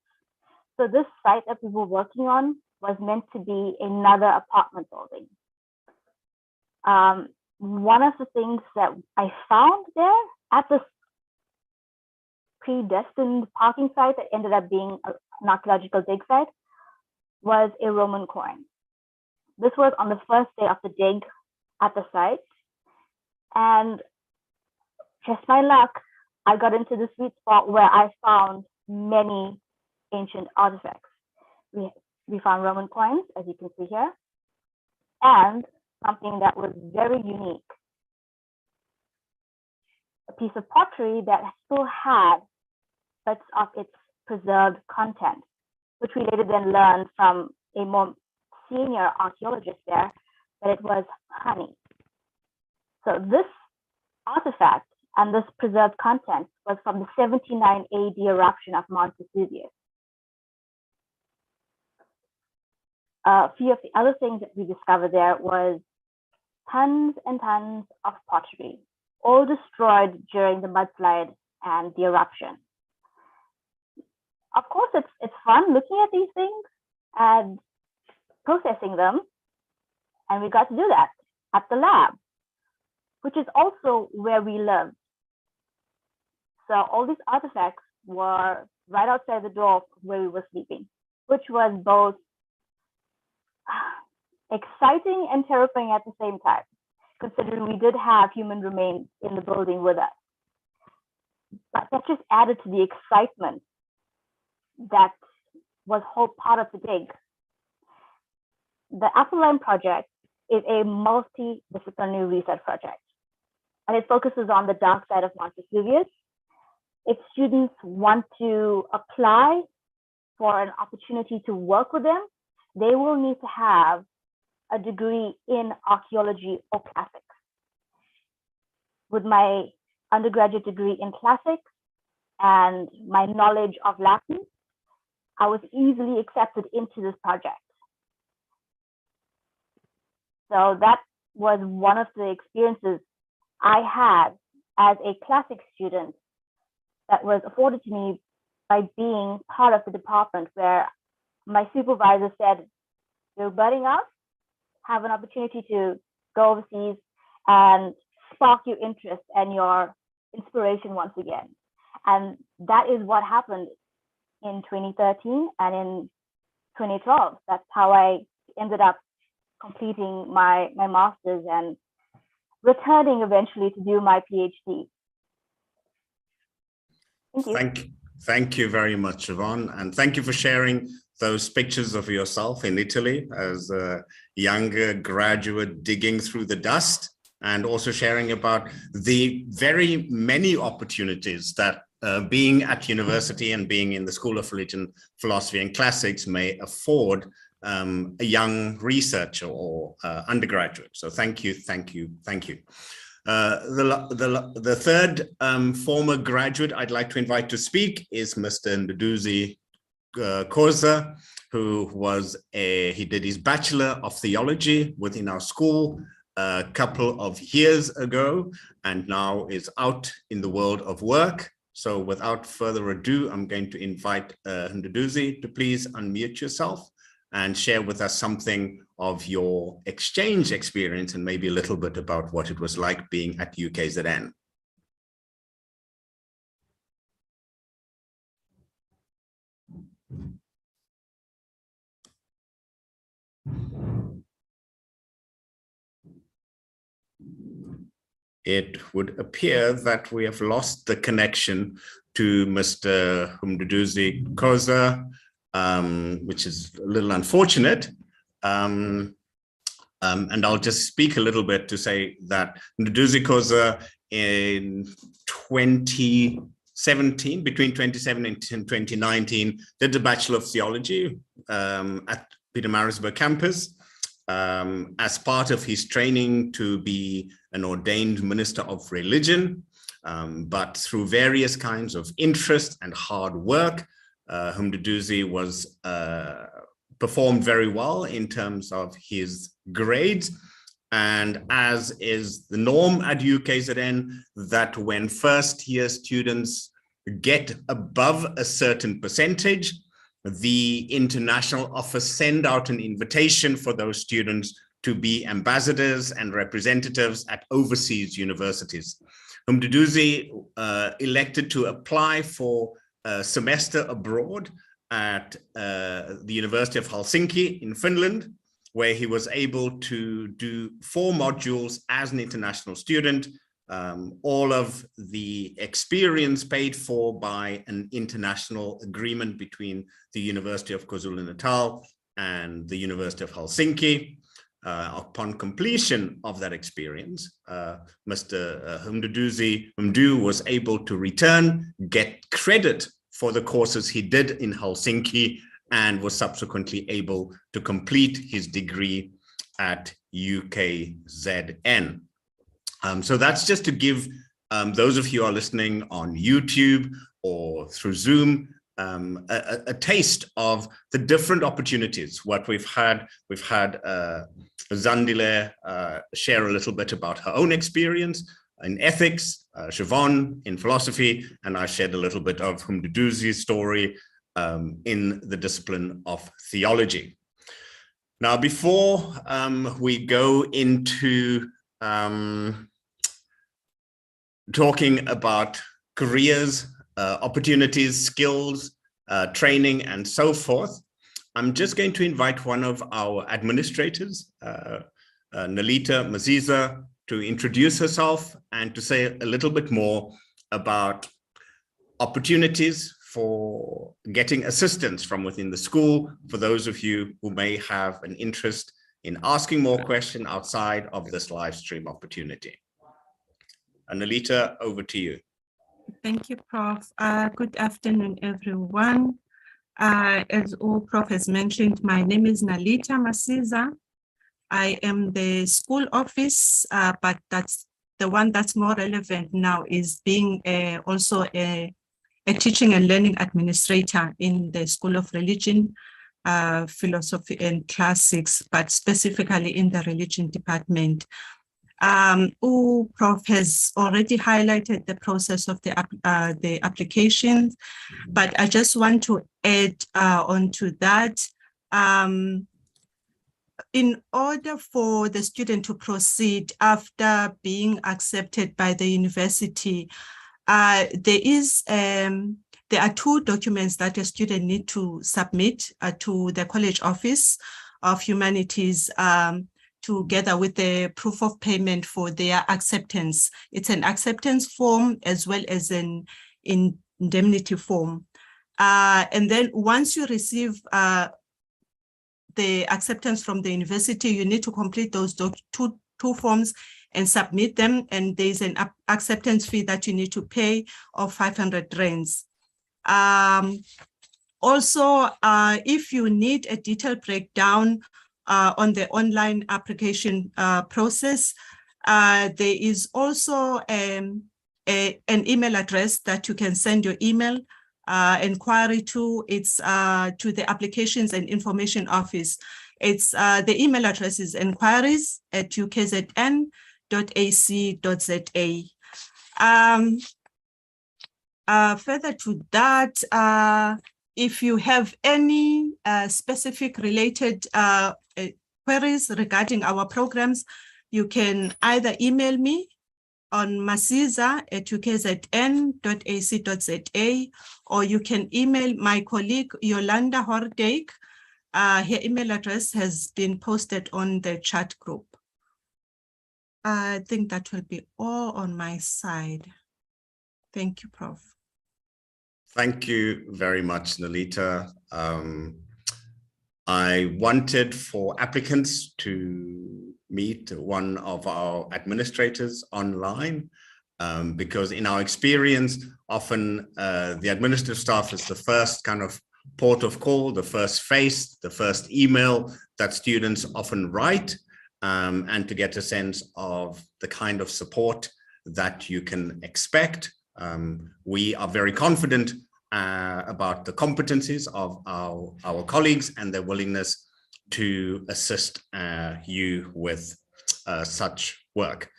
So this site that we were working on was meant to be another apartment building. One of the things that I found there at this predestined parking site that ended up being an archaeological dig site was a Roman coin. This was on the first day of the dig at the site. And just my luck, I got into the sweet spot where I found many ancient artifacts. We found Roman coins, as you can see here, and something that was very unique, a piece of pottery that still had bits of its preserved content, which we later then learned from a more senior archaeologist there that it was honey. So this artifact and this preserved content was from the 79 AD eruption of Mount Vesuvius. A few of the other things that we discovered there was tons and tons of pottery, all destroyed during the mudslide and the eruption. Of course, it's fun looking at these things and processing them, and we got to do that at the lab, which is also where we lived. So all these artifacts were right outside the door where we were sleeping, which was both exciting and terrifying at the same time, considering we did have human remains in the building with us. But that just added to the excitement that was whole part of the dig. The Apple Line project is a multidisciplinary research project, and it focuses on the dark side of Mount Vesuvius. If students want to apply for an opportunity to work with them, they will need to have a degree in archaeology or classics. With my undergraduate degree in classics and my knowledge of Latin, I was easily accepted into this project. So that was one of the experiences I had as a classics student that was afforded to me by being part of the department, where my supervisor said, "You're budding up, have an opportunity to go overseas and spark your interest and your inspiration once again." And that is what happened in 2013 and in 2012. That's how I ended up completing my master's and returning eventually to do my PhD. Thank you. Thank you very much, Shivam, and thank you for sharing those pictures of yourself in Italy as a younger graduate digging through the dust and also sharing about the very many opportunities that being at university and being in the School of Religion, Philosophy and Classics may afford a young researcher or undergraduate. So thank you, thank you, thank you. The third former graduate I'd like to invite to speak is Mr. Nduduzi Khoza, who he did his Bachelor of Theology within our school a couple of years ago, and now is out in the world of work. So without further ado, I'm going to invite Nduduzi to please unmute yourself and share with us something of your exchange experience and maybe a little bit about what it was like being at UKZN. It would appear that we have lost the connection to Mr. Nduduzi Khoza, which is a little unfortunate. And I'll just speak a little bit to say that Nduduzi Khoza in 2017, between 2017 and 2019, did the Bachelor of Theology at Pietermaritzburg campus as part of his training to be an ordained minister of religion, but through various kinds of interest and hard work, Nduduzi was performed very well in terms of his grades. And as is the norm at UKZN, that when first-year students get above a certain percentage, the international office send out an invitation for those students to be ambassadors and representatives at overseas universities. Nduduzi elected to apply for a semester abroad at the University of Helsinki in Finland, where he was able to do 4 modules as an international student, all of the experience paid for by an international agreement between the University of KwaZulu-Natal and the University of Helsinki. Upon completion of that experience, Mr. Nduduzi was able to return, get credit for the courses he did in Helsinki, and was subsequently able to complete his degree at UKZN. So that's just to give those of you who are listening on YouTube or through Zoom a taste of the different opportunities. What we've had Zandile share a little bit about her own experience in ethics, Shivam in philosophy, and I shared a little bit of Nduduzi's story in the discipline of theology. Now, before we go into talking about careers, opportunities, skills, training, and so forth, I'm just going to invite one of our administrators, Nalita Maziza, to introduce herself and to say a little bit more about opportunities for getting assistance from within the school for those of you who may have an interest in asking more questions outside of this live stream opportunity. Nalita, over to you. Thank you, Prof. Good afternoon, everyone. As all Prof has mentioned, my name is Nalita Masiza. I am the school office, but that's the one that's more relevant now is being also a teaching and learning administrator in the School of Religion, Philosophy and Classics, but specifically in the religion department. Prof has already highlighted the process of the applications, but I just want to add onto that. In order for the student to proceed after being accepted by the university, there are 2 documents that a student needs to submit to the College Office of Humanities together with the proof of payment for their acceptance. It's an acceptance form as well as an indemnity form. And then once you receive the acceptance from the university, you need to complete those two forms and submit them. And there's an acceptance fee that you need to pay of 500 rands. Also, if you need a detailed breakdown on the online application process, there is also an email address that you can send your email inquiry to. It's to the Applications and Information Office. It's the email address is enquiries@ukzn.ac.za. Further to that, if you have any specific related queries regarding our programs, you can either email me on masiza@ukzn.ac.za, or you can email my colleague Yolanda Hordijk. Her email address has been posted on the chat group. I think that will be all on my side. Thank you, Prof. Thank you very much, Nalita. I wanted for applicants to meet one of our administrators online because in our experience, often the administrative staff is the first kind of port of call, the first face, the first email that students often write, and to get a sense of the kind of support that you can expect. We are very confident about the competencies of our colleagues and their willingness to assist you with such work.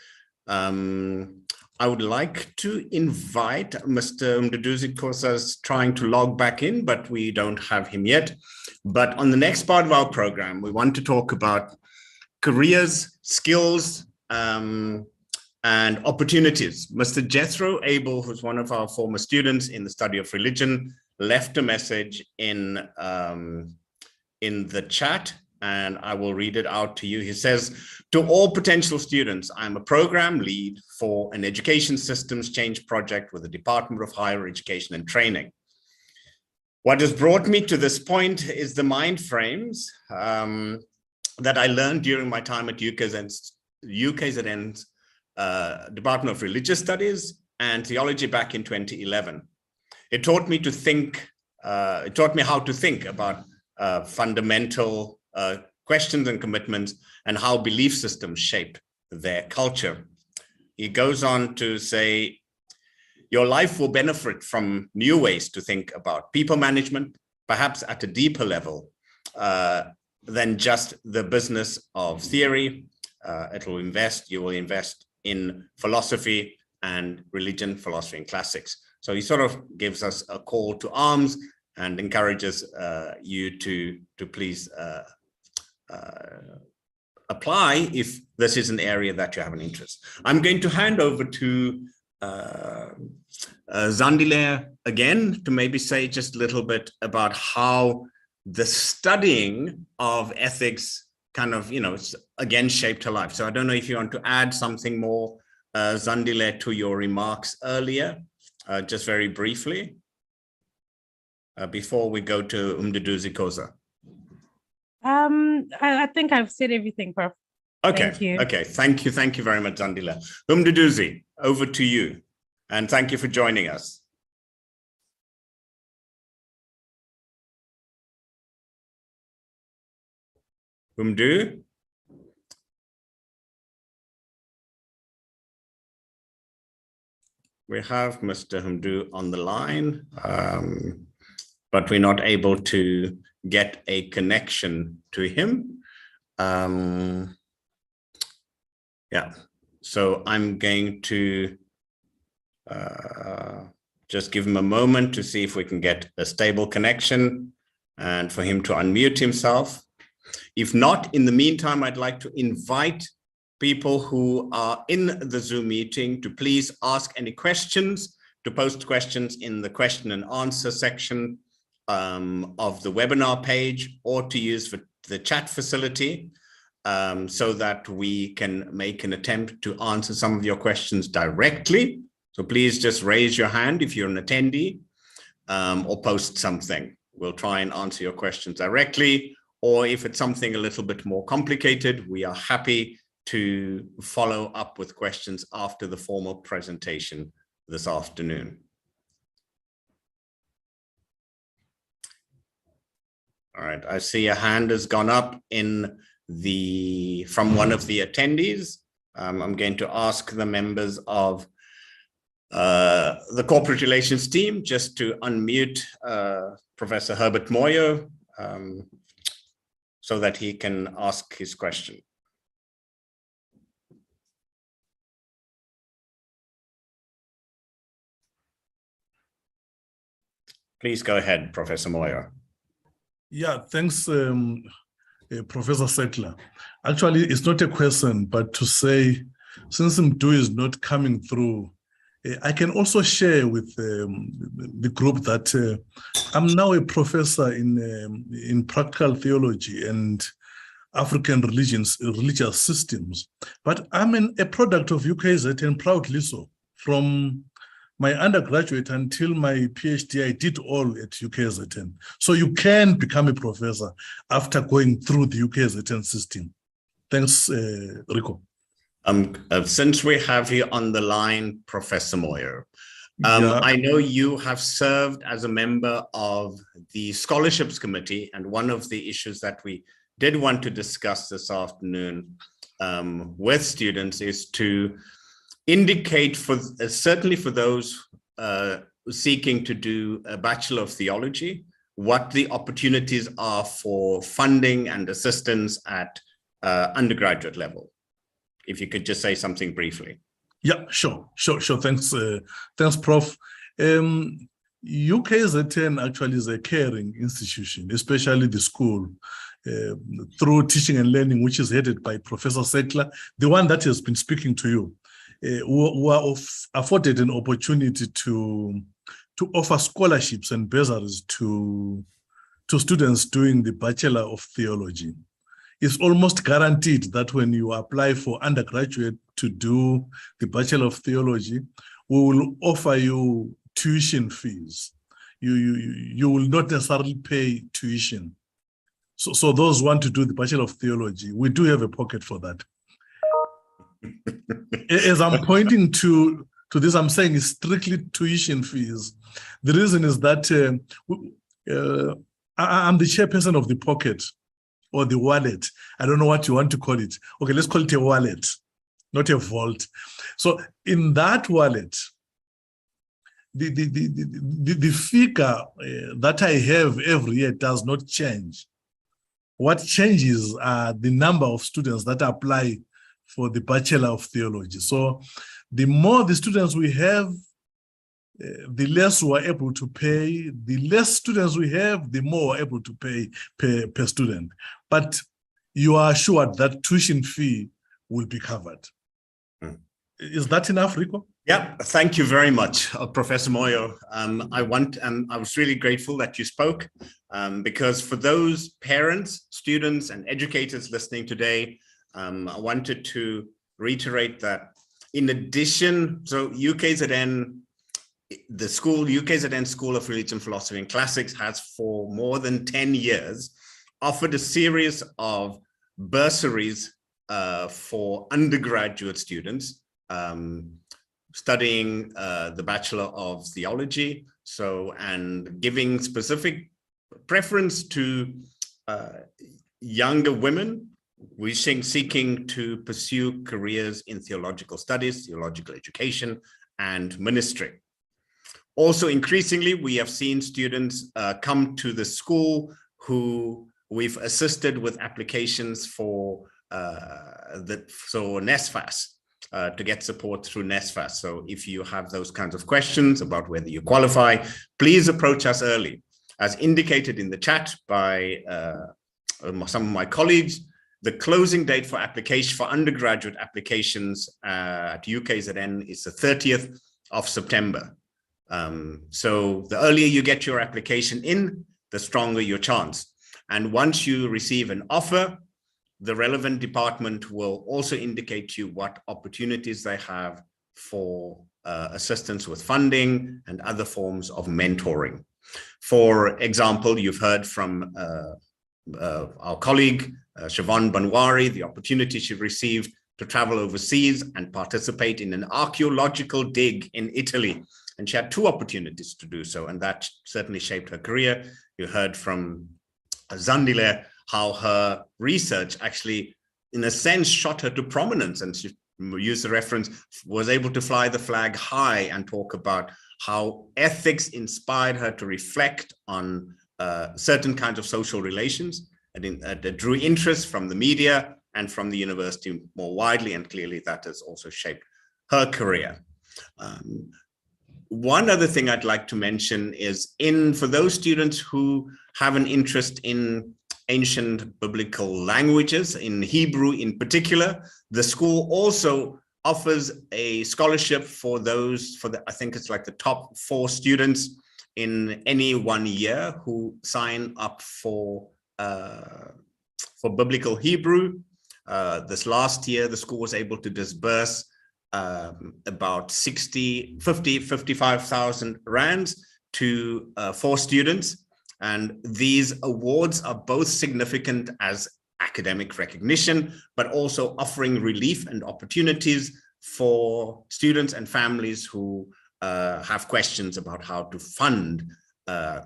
I would like to invite Mr. Mduduzi Khosa's trying to log back in, but we don't have him yet. But on the next part of our program, we want to talk about careers, skills, and opportunities. Mr. Jethro Abel, who's one of our former students in the study of religion, left a message in the chat, and I will read it out to you. He says, to all potential students, I'm a program lead for an education systems change project with the Department of Higher Education and Training. What has brought me to this point is the mind frames that I learned during my time at UKZN's Department of Religious Studies and Theology back in 2011. It taught me to think, it taught me how to think about fundamental questions and commitments and how belief systems shape their culture. He goes on to say, your life will benefit from new ways to think about people management, perhaps at a deeper level than just the business of theory. You will invest in philosophy and religion, philosophy and classics. So he sort of gives us a call to arms and encourages you to please apply if this is an area that you have an interest. I'm going to hand over to Zandile again to maybe say just a little bit about how the studying of ethics kind of, again, shaped her life. So I don't know if you want to add something more, Zandile, to your remarks earlier, just very briefly, before we go to Mduduzi Khosa. I think I've said everything, Prof. Okay. Thank you. Okay. Thank you very much, Zandile. Mduduzi, over to you, and thank you for joining us. Umdu? We have Mr. Humdu on the line, but we're not able to get a connection to him. Yeah, so I'm going to just give him a moment to see if we can get a stable connection and for him to unmute himself. If not, in the meantime, I'd like to invite people who are in the Zoom meeting to please ask any questions, to post questions in the question and answer section of the webinar page, or to use the chat facility so that we can make an attempt to answer some of your questions directly. So please just raise your hand if you're an attendee or post something. We'll try and answer your questions directly. Or if it's something a little bit more complicated, we are happy to follow up with questions after the formal presentation this afternoon. All right, I see a hand has gone up from one of the attendees. I'm going to ask the members of the corporate relations team just to unmute Professor Herbert Moyo so that he can ask his question. Please go ahead, Professor Moyo. Yeah, thanks, Professor Settler. Actually, it's not a question, but to say, since Mdu is not coming through, I can also share with the group that I'm now a professor in practical theology and African religious systems, but I'm a product of UKZN, proudly so. From my undergraduate until my PhD, I did all at UKZN. So you can become a professor after going through the UKZN system. Thanks, Rico. Since we have you on the line, Professor Moyo, I know you have served as a member of the scholarships committee, and one of the issues that we did want to discuss this afternoon with students is to indicate certainly for those seeking to do a Bachelor of Theology, what the opportunities are for funding and assistance at undergraduate level. If you could just say something briefly. Yeah, sure. Thanks, Prof. UKZN actually is a caring institution, especially the school, through teaching and learning, which is headed by Professor Settler, the one that has been speaking to you. Who are afforded an opportunity to offer scholarships and bursaries to students doing the Bachelor of Theology. It's almost guaranteed that when you apply for undergraduate to do the Bachelor of Theology, we will offer you tuition fees. You will not necessarily pay tuition. So those who want to do the Bachelor of Theology, we do have a pocket for that. As I'm pointing to this, I'm saying it's strictly tuition fees. The reason is that I'm the chairperson of the pocket or the wallet. I don't know what you want to call it. Okay, let's call it a wallet, not a vault. So in that wallet, the figure that I have every year does not change. What changes are the number of students that apply for the Bachelor of Theology. So the more the students we have, the less we are able to pay. The less students we have, the more we're able to pay per student. But you are assured that tuition fee will be covered. Is that enough, Rico? Yeah, thank you very much, Professor Moyo. I was really grateful that you spoke because for those parents, students, and educators listening today, I wanted to reiterate that in addition, so UKZN, the UKZN School of Religion, Philosophy and Classics has for more than 10 years offered a series of bursaries for undergraduate students studying the Bachelor of Theology, and giving specific preference to younger women seeking to pursue careers in theological studies, theological education, and ministry. Also, increasingly, we have seen students come to the school who we've assisted with applications for NSFAS, to get support through NSFAS. So if you have those kinds of questions about whether you qualify, please approach us early. As indicated in the chat by some of my colleagues, the closing date for undergraduate applications at UKZN is the 30th of September. So the earlier you get your application in, the stronger your chance. And once you receive an offer, the relevant department will also indicate to you what opportunities they have for assistance with funding and other forms of mentoring. For example, you've heard from our colleague, Shivam Manwari, the opportunity she received to travel overseas and participate in an archaeological dig in Italy. And she had 2 opportunities to do so, and that certainly shaped her career. You heard from Zandile how her research actually, in a sense, shot her to prominence, and she used the reference, was able to fly the flag high and talk about how ethics inspired her to reflect on certain kinds of social relations, and that drew interest from the media and from the university more widely, and clearly that has also shaped her career. One other thing I'd like to mention is for those students who have an interest in ancient biblical languages, in Hebrew in particular, the school also offers a scholarship for I think it's like the top 4 students in any 1 year who sign up for biblical Hebrew. This last year, the school was able to disburse about 55,000 rands to 4 students. And these awards are both significant as academic recognition, but also offering relief and opportunities for students and families who have questions about how to fund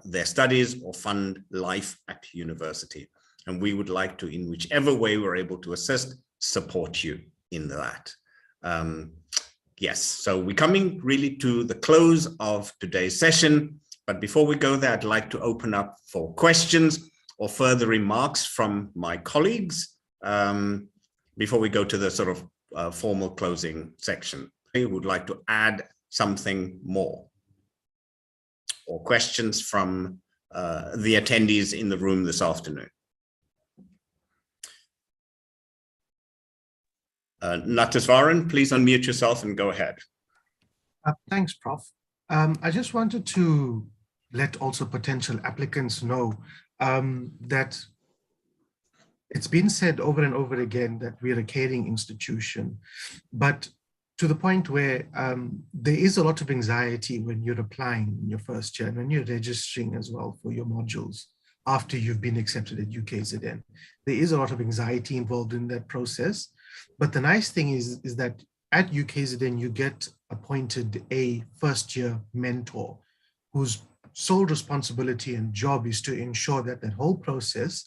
their studies or fund life at university. And we would like to, in whichever way we're able to assist, support you in that. Yes, so we're coming really to the close of today's session. But before we go there, I'd like to open up for questions or further remarks from my colleagues before we go to the sort of formal closing section. Who would like to add something more? Or questions from the attendees in the room this afternoon? Nataswaran, please unmute yourself and go ahead. Thanks, Prof. I just wanted to let also potential applicants know that it's been said over and over again that we're a caring institution, but to the point where there is a lot of anxiety when you're applying in your first year and when you're registering as well for your modules after you've been accepted at UKZN. There is a lot of anxiety involved in that process. But the nice thing is that at UKZN, you get appointed a first-year mentor whose sole responsibility and job is to ensure that that whole process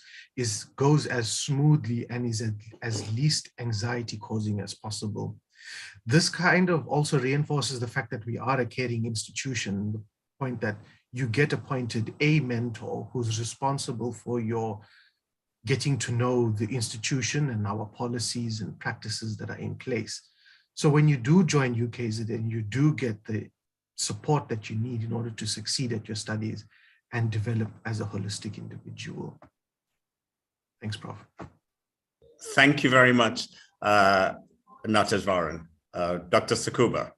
goes as smoothly and is as least anxiety-causing as possible. This kind of also reinforces the fact that we are a caring institution, the point that you get appointed a mentor who's responsible for your getting to know the institution and our policies and practices that are in place. So when you do join UKZN, you do get the support that you need in order to succeed at your studies and develop as a holistic individual. Thanks, Prof. Thank you very much, Nataswaran. Dr. Sakuba.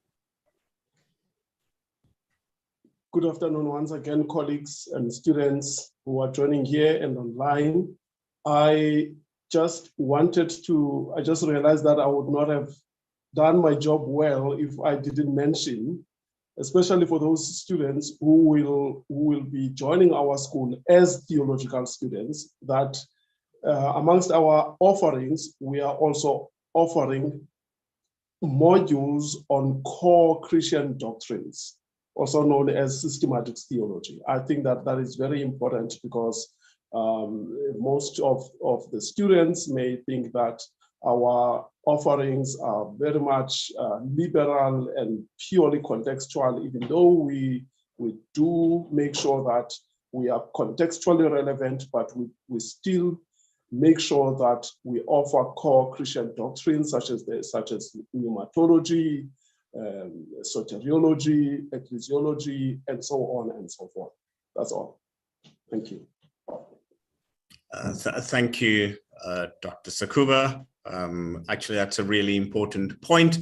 Good afternoon once again, colleagues and students who are joining here and online. I just realized that I would not have done my job well if I didn't mention, especially for those students who will be joining our school as theological students, that amongst our offerings, we are also offering modules on core Christian doctrines, also known as systematic theology. I think that that is very important because most of the students may think that our offerings are very much liberal and purely contextual, even though we do make sure that we are contextually relevant, but we still make sure that we offer core Christian doctrines such as pneumatology, soteriology, ecclesiology, and so on and so forth. That's all. Thank you. Thank you, Dr. Sakuba. Actually, that's a really important point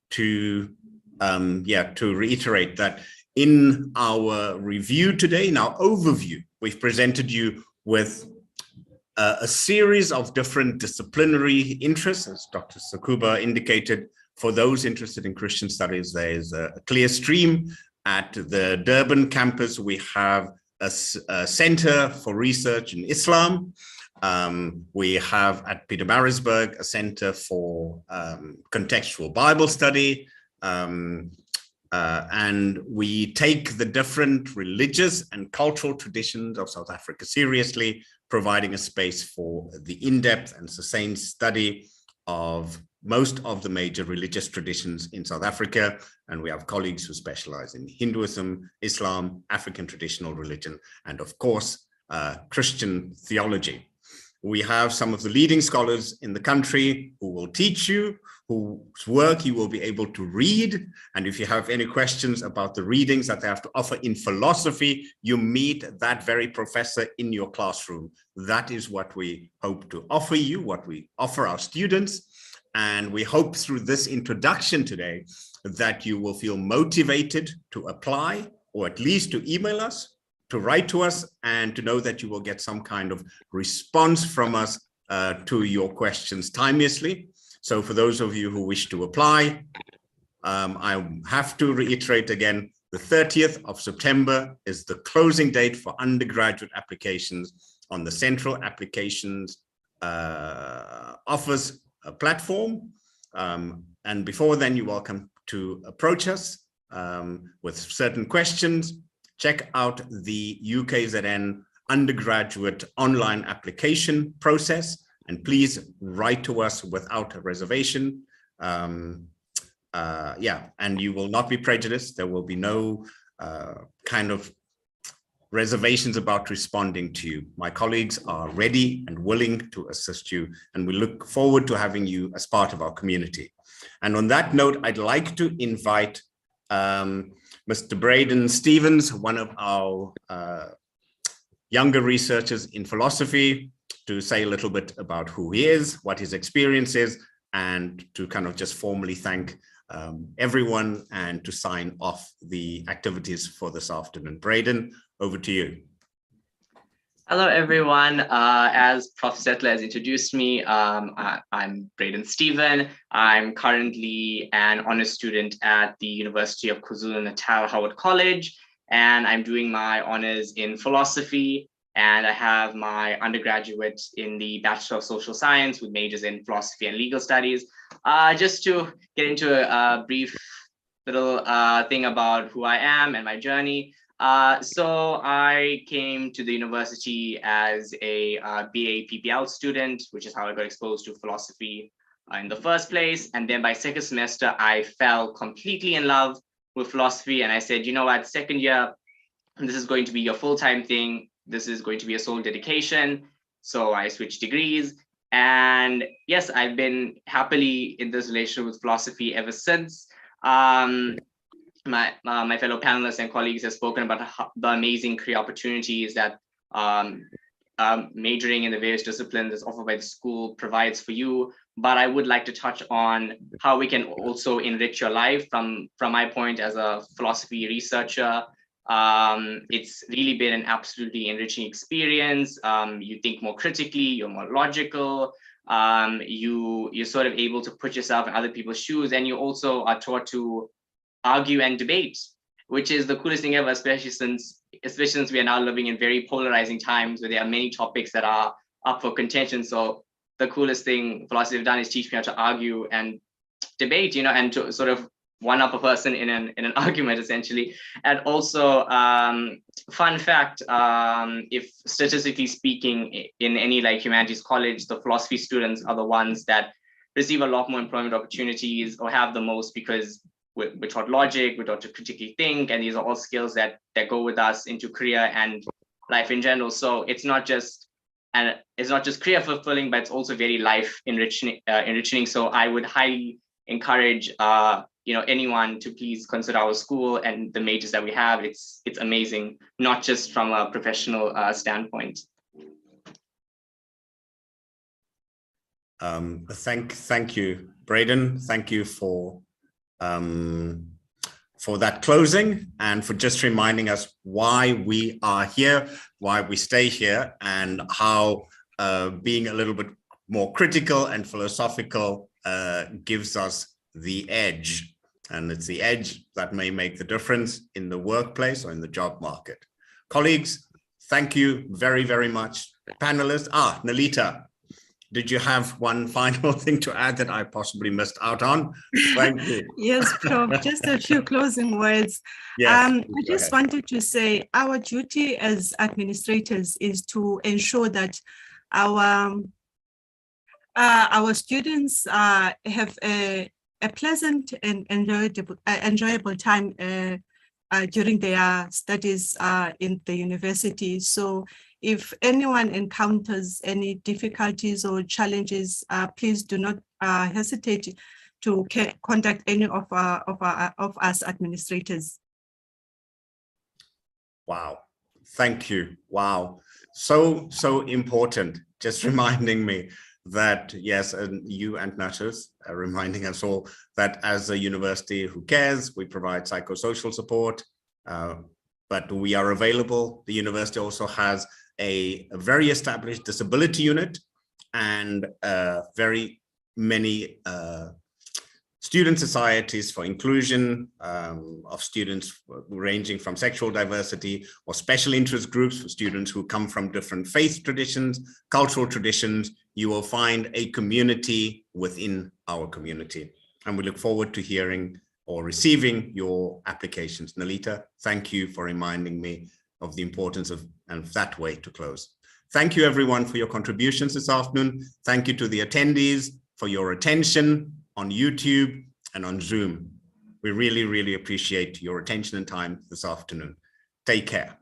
to reiterate that in our review today, in our overview, we've presented you with a series of different disciplinary interests, as Dr. Sakuba indicated. For those interested in Christian studies, there is a clear stream. At the Durban campus, we have a Center for Research in Islam. We have at Pietermaritzburg a center for contextual Bible study. And we take the different religious and cultural traditions of South Africa seriously, providing a space for the in-depth and sustained study of most of the major religious traditions in South Africa. And we have colleagues who specialize in Hinduism, Islam, African traditional religion, and of course, Christian theology. We have some of the leading scholars in the country who will teach you, whose work you will be able to read. And if you have any questions about the readings that they have to offer in philosophy, you meet that very professor in your classroom. That is what we hope to offer you, what we offer our students. And we hope through this introduction today that you will feel motivated to apply, or at least to email us, to write to us, and to know that you will get some kind of response from us to your questions timeously. So for those of you who wish to apply, I have to reiterate again, the 30th of September is the closing date for undergraduate applications on the Central Applications Office platform. And before then, you're welcome to approach us with certain questions. Check out the UKZN undergraduate online application process, and please write to us without a reservation. Yeah, and you will not be prejudiced. There will be no kind of reservations about responding to you. My colleagues are ready and willing to assist you, and we look forward to having you as part of our community. And on that note, I'd like to invite Mr. Braden Stevens, one of our younger researchers in philosophy, to say a little bit about who he is, what his experience is, and to kind of just formally thank everyone and to sign off the activities for this afternoon. Braden, over to you. Hello, everyone. As Prof. Settler has introduced me, I'm Braden Stevens. I'm currently an honors student at the University of KwaZulu-Natal Howard College, and I'm doing my honors in philosophy, and I have my undergraduate in the Bachelor of Social Science with majors in philosophy and legal studies. Just to get into a brief little thing about who I am and my journey. So I came to the university as a BA PPL student, which is how I got exposed to philosophy in the first place. And then by second semester, I fell completely in love with philosophy. And I said, you know what, second year, this is going to be a full-time thing. This is going to be a sole dedication. So I switched degrees. And yes, I've been happily in this relationship with philosophy ever since. My fellow panelists and colleagues have spoken about the amazing career opportunities that majoring in the various disciplines that's offered by the school provides for you. But I would like to touch on how we can also enrich your life from my point as a philosophy researcher. It's really been an absolutely enriching experience. You think more critically, you're more logical. You're sort of able to put yourself in other people's shoes, and you also are taught to argue and debate, which is the coolest thing ever, especially since we are now living in very polarizing times where there are many topics that are up for contention. So the coolest thing philosophy have done is teach me how to argue and debate, you know, and to sort of one up a person in an argument, essentially. And also, fun fact, if statistically speaking, in any like humanities college, the philosophy students are the ones that receive a lot more employment opportunities or have the most, because we're taught logic, we're taught to critically think, and these are all skills that go with us into career and life in general. So it's not just career fulfilling, but it's also very life enriching. So I would highly encourage anyone to please consider our school and the majors that we have. It's amazing, not just from a professional standpoint. Thank you, Braden. Thank you for that closing and for just reminding us why we are here, why we stay here, and how being a little bit more critical and philosophical gives us the edge. And it's the edge that may make the difference in the workplace or in the job market. Colleagues, thank you very, very much. panelists. Nalita, did you have one final thing to add that I possibly missed out on? Thank you. Yes, Prof, just a few closing words. Yes, I just wanted to say our duty as administrators is to ensure that our students have a pleasant and enjoyable time during their studies in the university. So if anyone encounters any difficulties or challenges, please do not hesitate to contact any of us administrators. Wow, thank you. Wow, so important. Just reminding me that, yes, and you and Natas are reminding us all that as a university who cares, we provide psychosocial support, but we are available. The university also has a very established disability unit and very many student societies for inclusion of students ranging from sexual diversity, or special interest groups for students who come from different faith traditions, cultural traditions. You will find a community within our community. And we look forward to hearing or receiving your applications. Nalita, thank you for reminding me of the importance of that way to close. Thank you everyone for your contributions this afternoon. Thank you to the attendees for your attention on YouTube and on Zoom. We really, really appreciate your attention and time this afternoon. Take care.